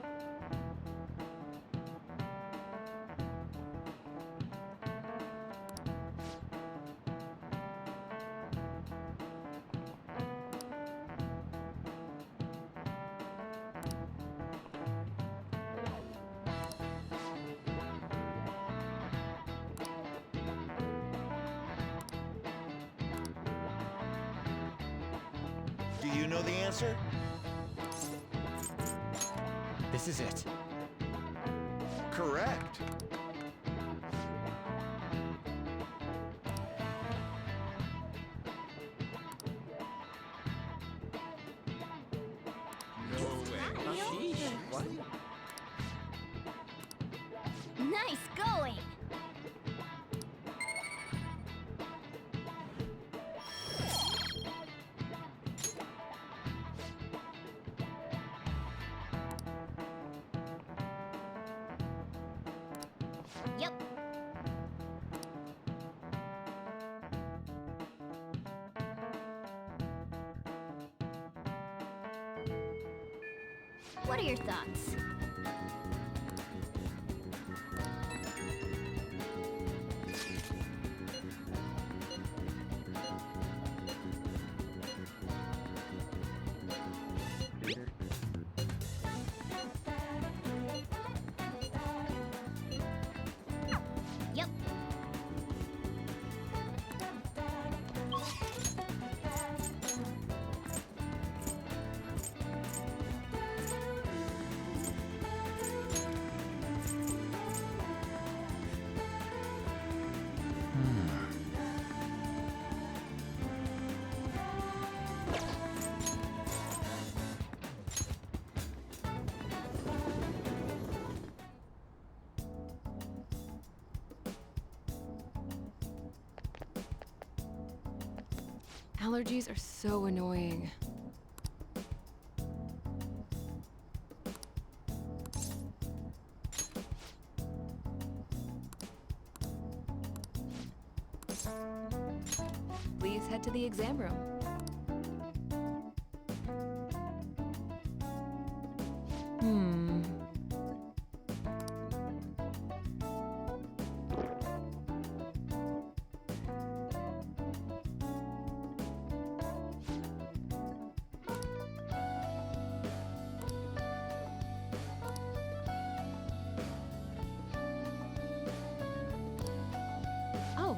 Do you know the answer?
This is it.
Correct.
No way.
What?
Nice going! Yep. What are your thoughts? Yep.
Allergies are so annoying. Please head to the exam room. Oh.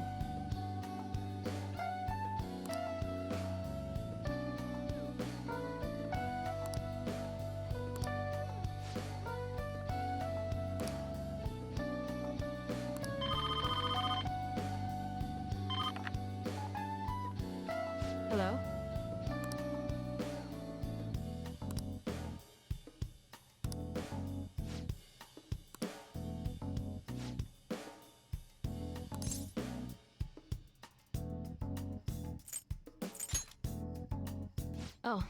Hello? Oh.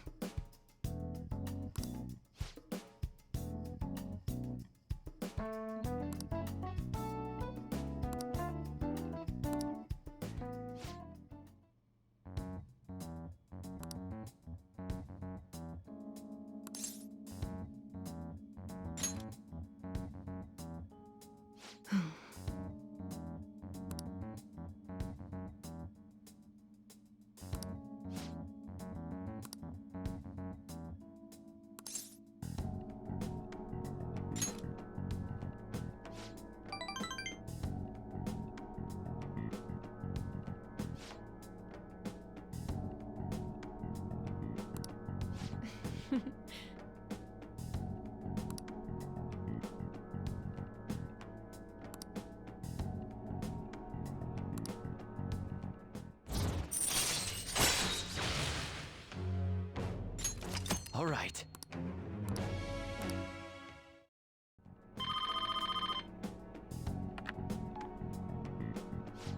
All right.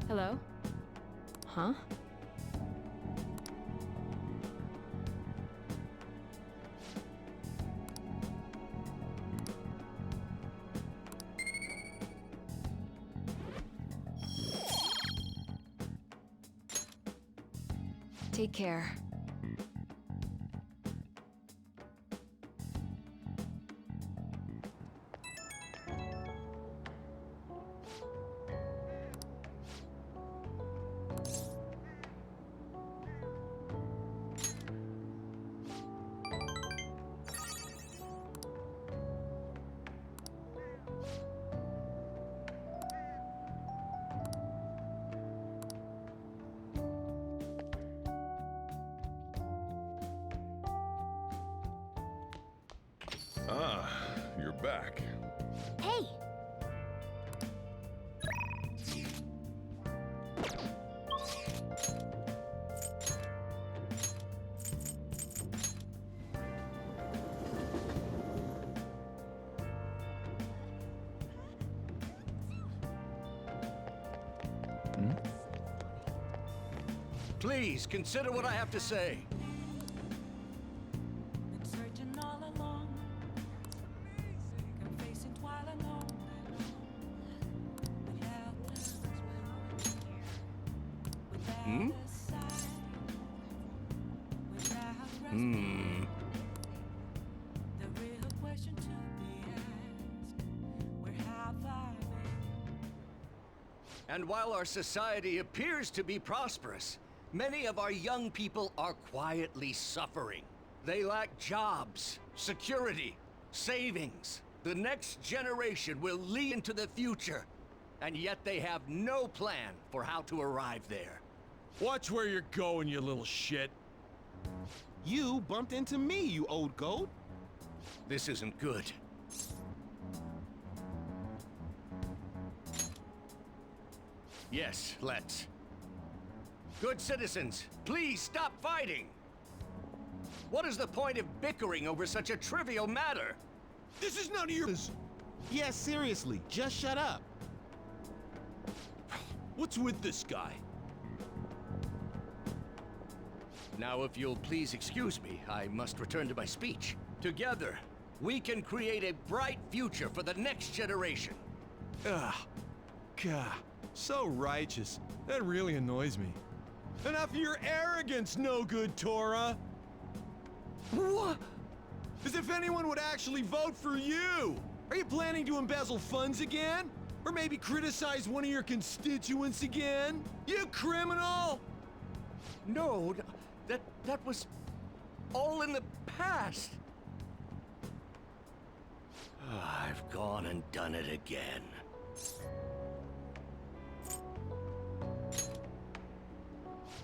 Hello? Huh? Take care.
Ah, you're back.
Hey!
Please, consider what I have to say.
Been searching all along. I'm facing twilight alone. But helpless. Without a sign. Without response. The real question to be asked. Where have I been?
And while our society appears to be prosperous, many of our young people are quietly suffering. They lack jobs, security, savings. The next generation will lead into the future, and yet they have no plan for how to arrive there.
Watch where you're going, you little shit.
You bumped into me, you old goat.
This isn't good. Yes, let's. Good citizens, please stop fighting! What is the point of bickering over such a trivial matter?
This is none of your business.
Yeah, seriously, just shut up.
What's with this guy?
Now, if you'll please excuse me, I must return to my speech. Together, we can create a bright future for the next generation.
Ugh. God, so righteous. That really annoys me. Enough of your arrogance, no good, Tora! What? As if anyone would actually vote for you! Are you planning to embezzle funds again? Or maybe criticize one of your constituents again? You criminal!
No, that was all in the past. I've gone and done it again.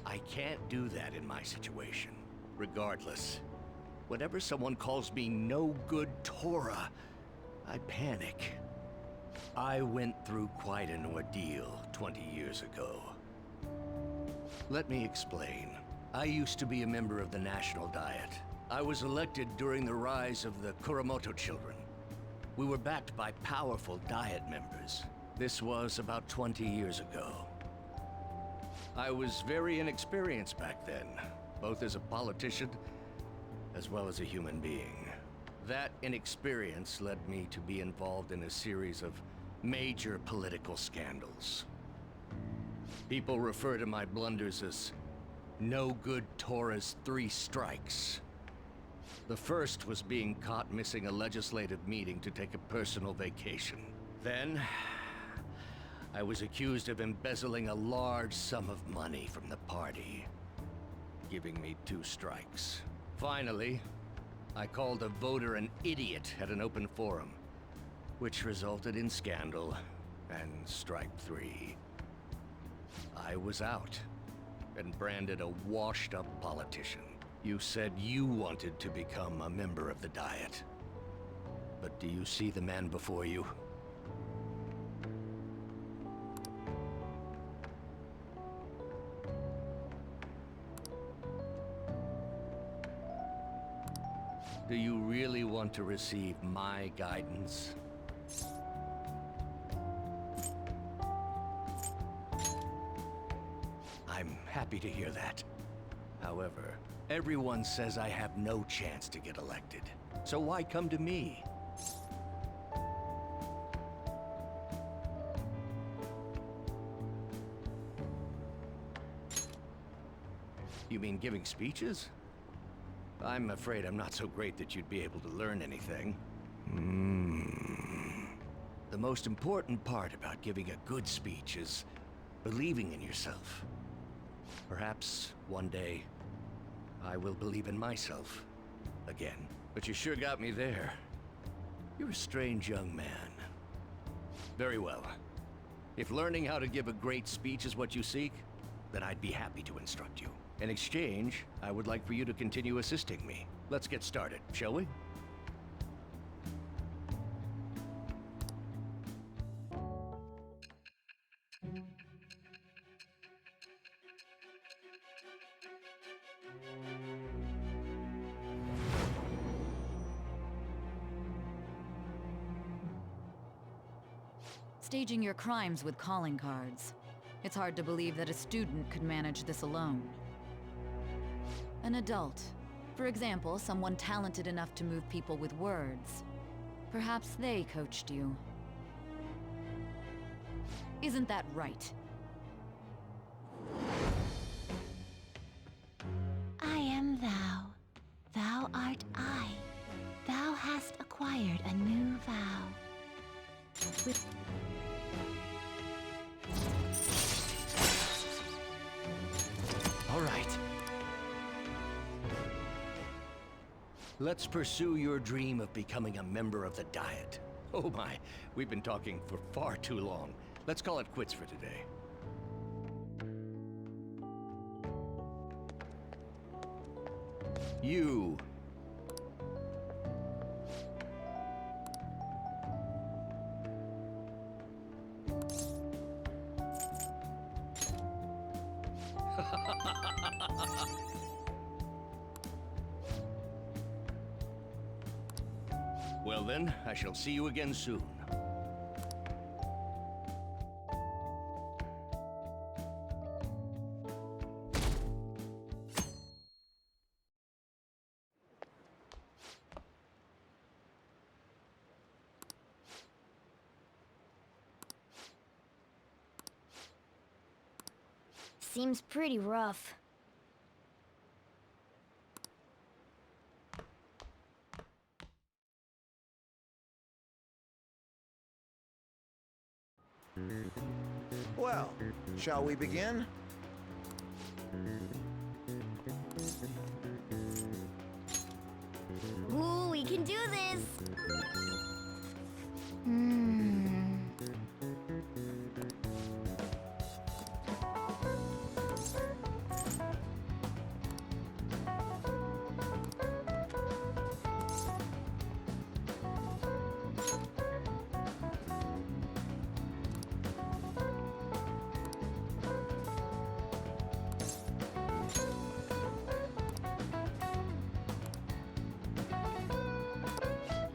I can't do that in my situation. Regardless, whenever someone calls me no good Tora, I panic. I went through quite an ordeal 20 years ago. Let me explain. I used to be a member of the National Diet. I was elected during the rise of the Kuramoto children. We were backed by powerful Diet members. This was about 20 years ago. I was very inexperienced back then, both as a politician as well as a human being. That inexperience led me to be involved in a series of major political scandals. People refer to my blunders as no good Tora's 3 strikes. The first was being caught missing a legislative meeting to take a personal vacation. Then, I was accused of embezzling a large sum of money from the party, giving me 2 strikes. Finally, I called a voter an idiot at an open forum, which resulted in scandal and strike 3. I was out and branded a washed-up politician. You said you wanted to become a member of the Diet. But do you see the man before you? Do you really want to receive my guidance? I'm happy to hear that. However, everyone says I have no chance to get elected. So why come to me? You mean giving speeches? I'm afraid I'm not so great that you'd be able to learn anything. The most important part about giving a good speech is believing in yourself. Perhaps one day, I will believe in myself again. But you sure got me there. You're a strange young man. Very well. If learning how to give a great speech is what you seek, then I'd be happy to instruct you. In exchange, I would like for you to continue assisting me. Let's get started, shall we?
Staging your crimes with calling cards. It's hard to believe that a student could manage this alone. An adult. For example, someone talented enough to move people with words. Perhaps they coached you. Isn't that right?
I am thou. Thou art I. Thou hast acquired a new vow. With
All right.
Let's pursue your dream of becoming a member of the Diet. Oh my, we've been talking for far too long. Let's call it quits for today. You. Well then, I shall see you again soon.
Seems pretty rough.
Well, shall we begin?
Ooh, we can do this!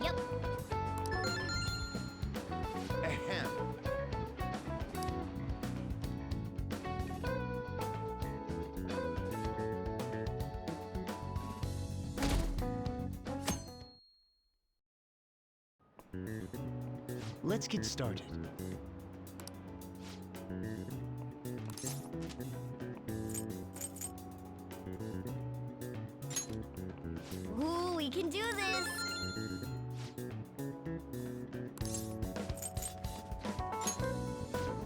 Yep.
Ahem.
Let's get started.
Ooh, we can do this!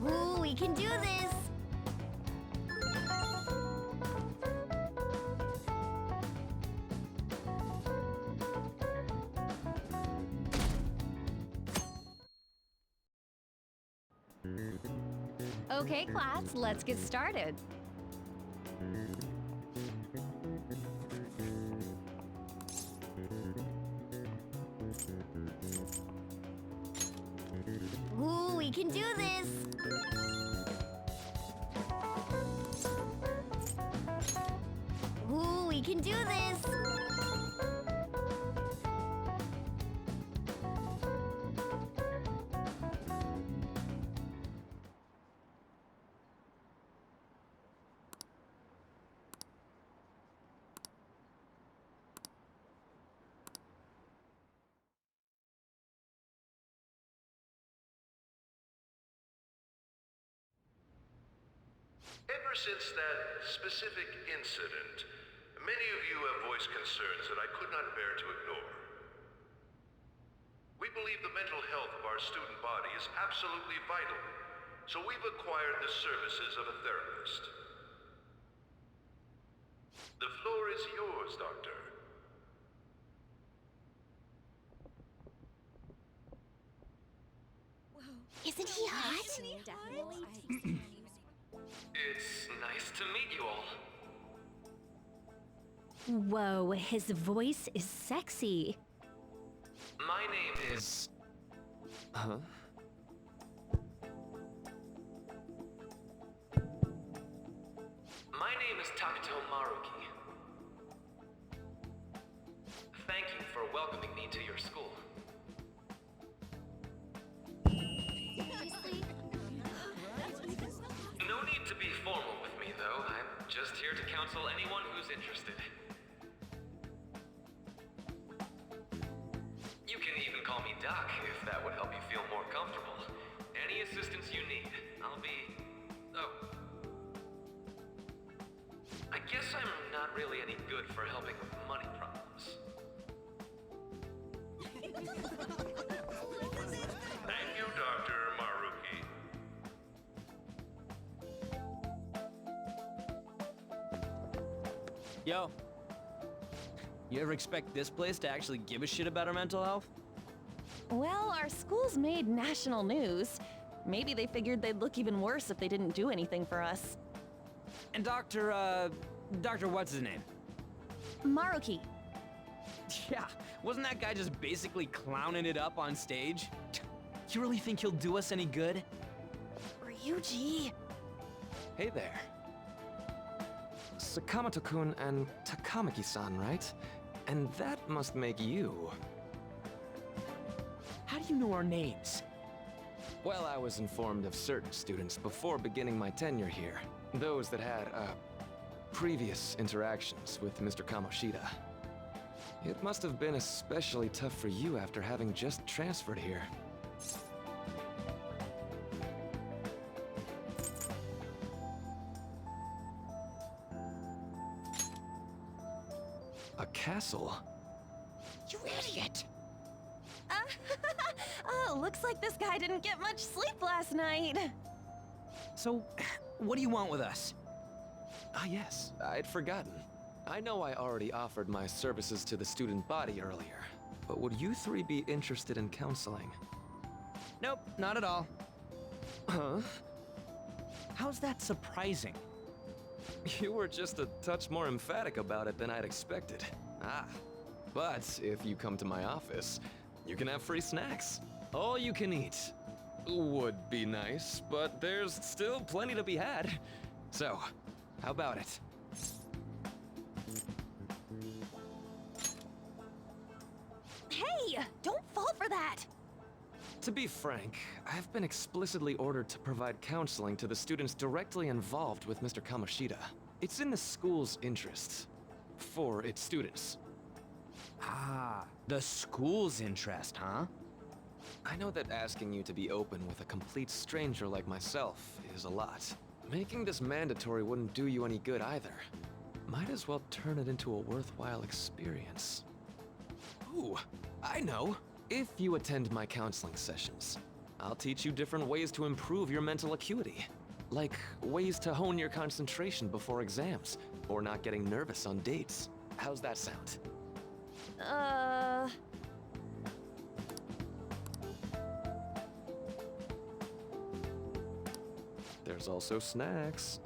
Ooh, we can do this!
Okay, class, let's get started.
Ooh, we can do this! Ooh, we can do this!
Ever since that specific incident, many of you have voiced concerns that I could not bear to ignore. We believe the mental health of our student body is absolutely vital, so we've acquired the services of a therapist. The floor is yours, Doctor.
Isn't he hot?
It's nice to meet you all.
Whoa, his voice is sexy.
My name is...
Huh?
My name is Takuto Maruki. Thank you for welcoming me to your school. No need to be formal with me, though. I'm just here to counsel anyone who's interested. I'll be... Oh. I guess I'm not really any good for helping with money problems.
Thank you, Dr. Maruki.
Yo. You ever expect this place to actually give a shit about our mental health?
Well, our school's made national news. Maybe they figured they'd look even worse if they didn't do anything for us.
And Dr. what's his name?
Maruki.
Yeah, wasn't that guy just basically clowning it up on stage? You really think he'll do us any good?
Ryuji.
Hey there. Sakamoto-kun and Takamaki-san, right? And that must make you.
How do you know our names?
Well, I was informed of certain students before beginning my tenure here. Those that had, previous interactions with Mr. Kamoshida. It must have been especially tough for you after having just transferred here. A castle?
You idiot! Oh, looks like this guy didn't get much sleep last night.
So, what do you want with us?
Ah yes, I'd forgotten. I know I already offered my services to the student body earlier, but would you three be interested in counseling?
Nope, not at all.
Huh?
How's that surprising?
You were just a touch more emphatic about it than I'd expected. Ah, but if you come to my office, you can have free snacks. All you can eat. Would be nice, but there's still plenty to be had. So, how about it?
Hey, don't fall for that!
To be frank, I've been explicitly ordered to provide counseling to the students directly involved with Mr. Kamoshida. It's in the school's interests. For its students.
Ah, the school's interest, huh?
I know that asking you to be open with a complete stranger like myself is a lot. Making this mandatory wouldn't do you any good either. Might as well turn it into a worthwhile experience. Ooh, I know. If you attend my counseling sessions, I'll teach you different ways to improve your mental acuity. Like ways to hone your concentration before exams, or not getting nervous on dates. How's that sound? There's also snacks.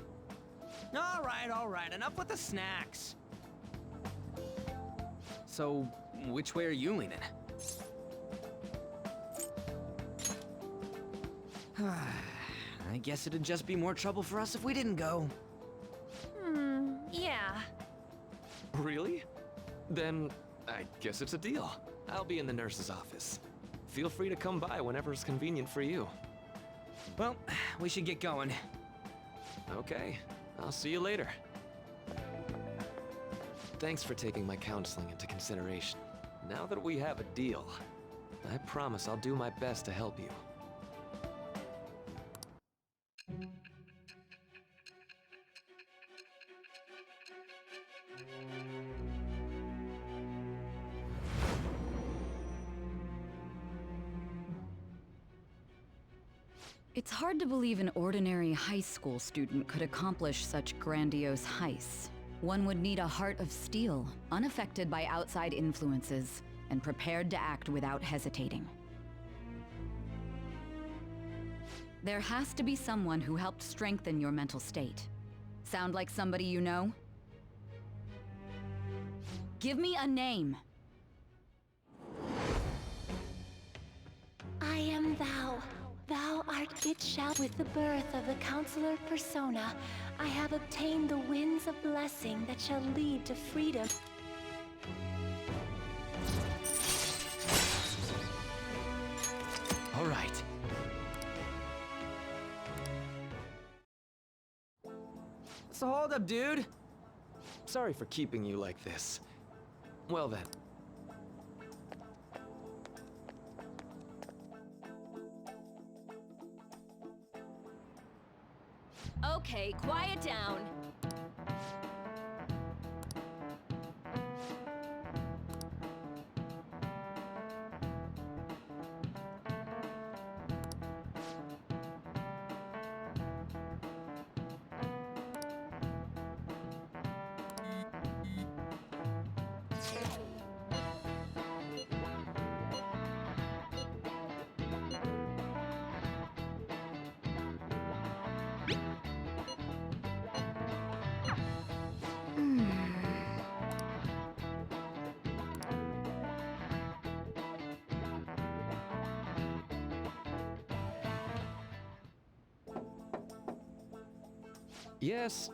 All right, enough with the snacks. So, which way are you leaning? I guess it'd just be more trouble for us if we didn't go.
Yeah.
Really? Then, I guess it's a deal. I'll be in the nurse's office. Feel free to come by whenever it's convenient for you.
Well, we should get going.
Okay, I'll see you later. Thanks for taking my counseling into consideration. Now that we have a deal, I promise I'll do my best to help you.
It's hard to believe an ordinary high school student could accomplish such grandiose heists. One would need a heart of steel, unaffected by outside influences, and prepared to act without hesitating. There has to be someone who helped strengthen your mental state. Sound like somebody you know? Give me a name.
I am thou. Thou art it shall. With the birth of the councilor persona, I have obtained the winds of blessing that shall lead to freedom.
All right.
So hold up, dude.
Sorry for keeping you like this. Well then.
Okay, quiet down.
Yes.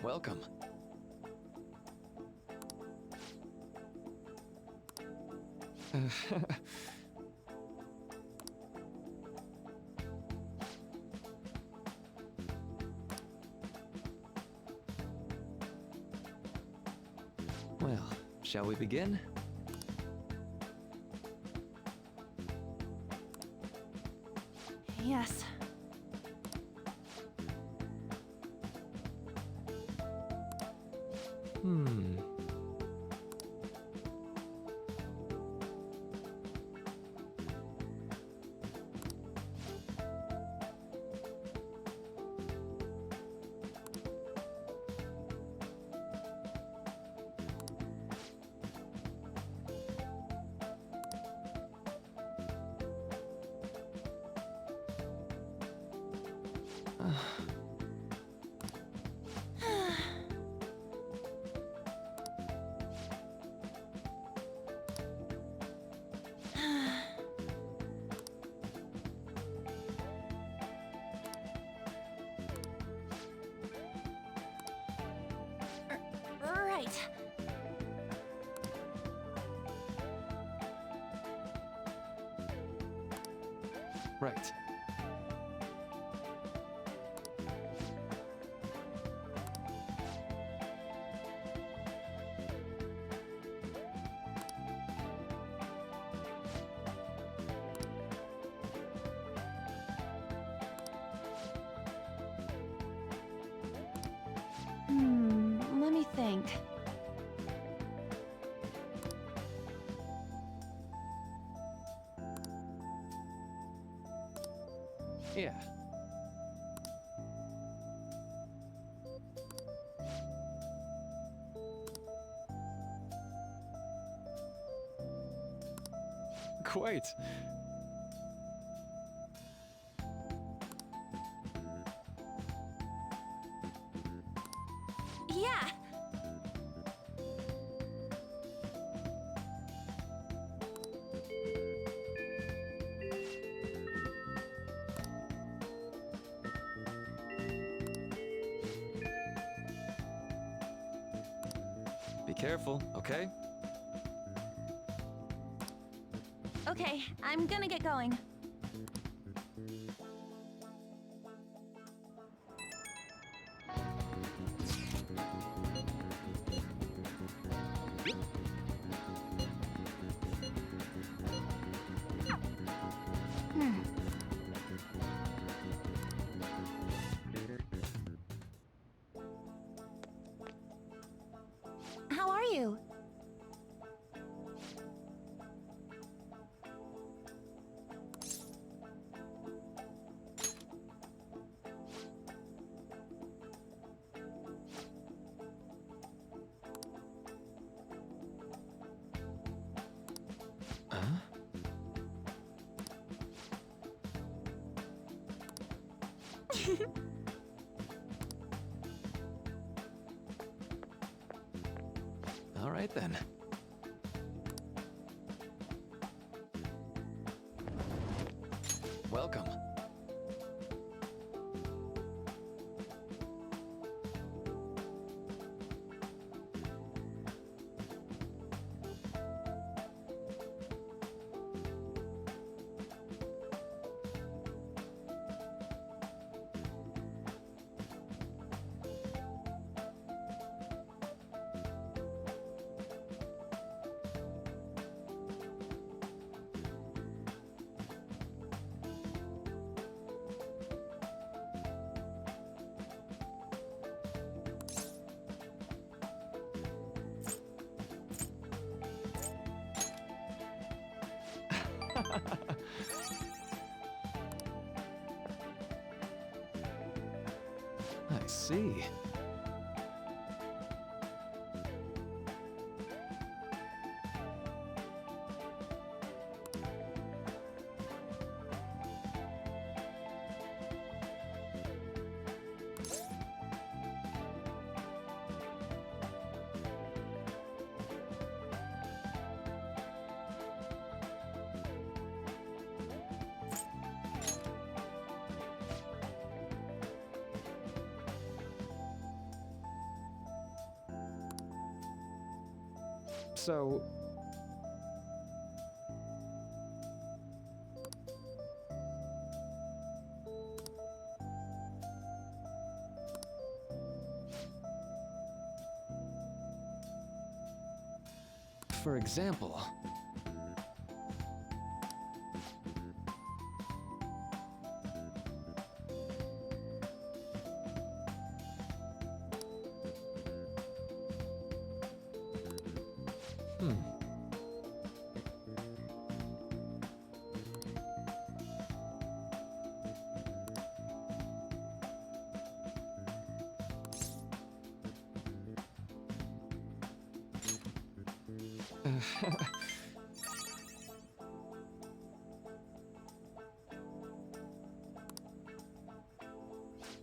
Welcome. Well, shall we begin?
Yes.
Hmm.
Right.
Right.
Let me think.
Yeah. Quite.
Yeah.
Be careful, okay?
Okay, I'm gonna get going. How are you?
Huh? All right then. Welcome. see. So... For example...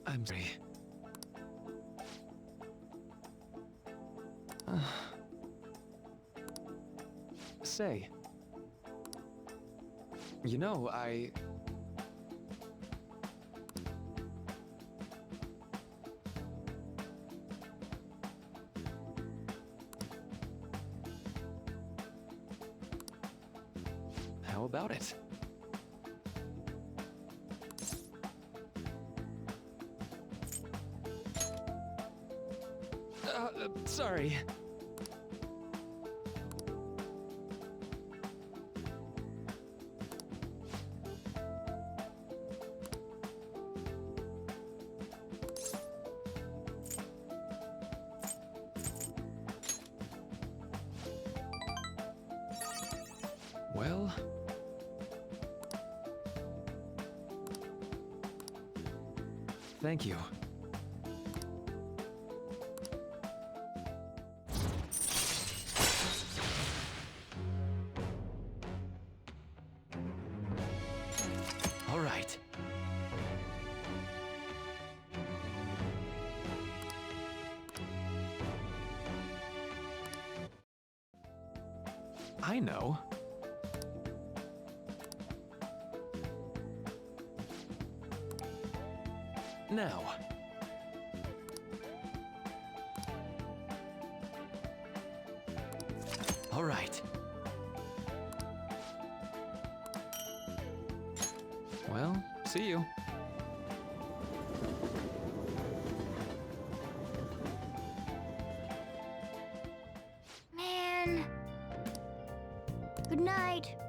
I'm sorry. Say. You know, How about it? Sorry. Well... Thank you. All right. I know. Now. All right. Well, see you.
Man. Good night.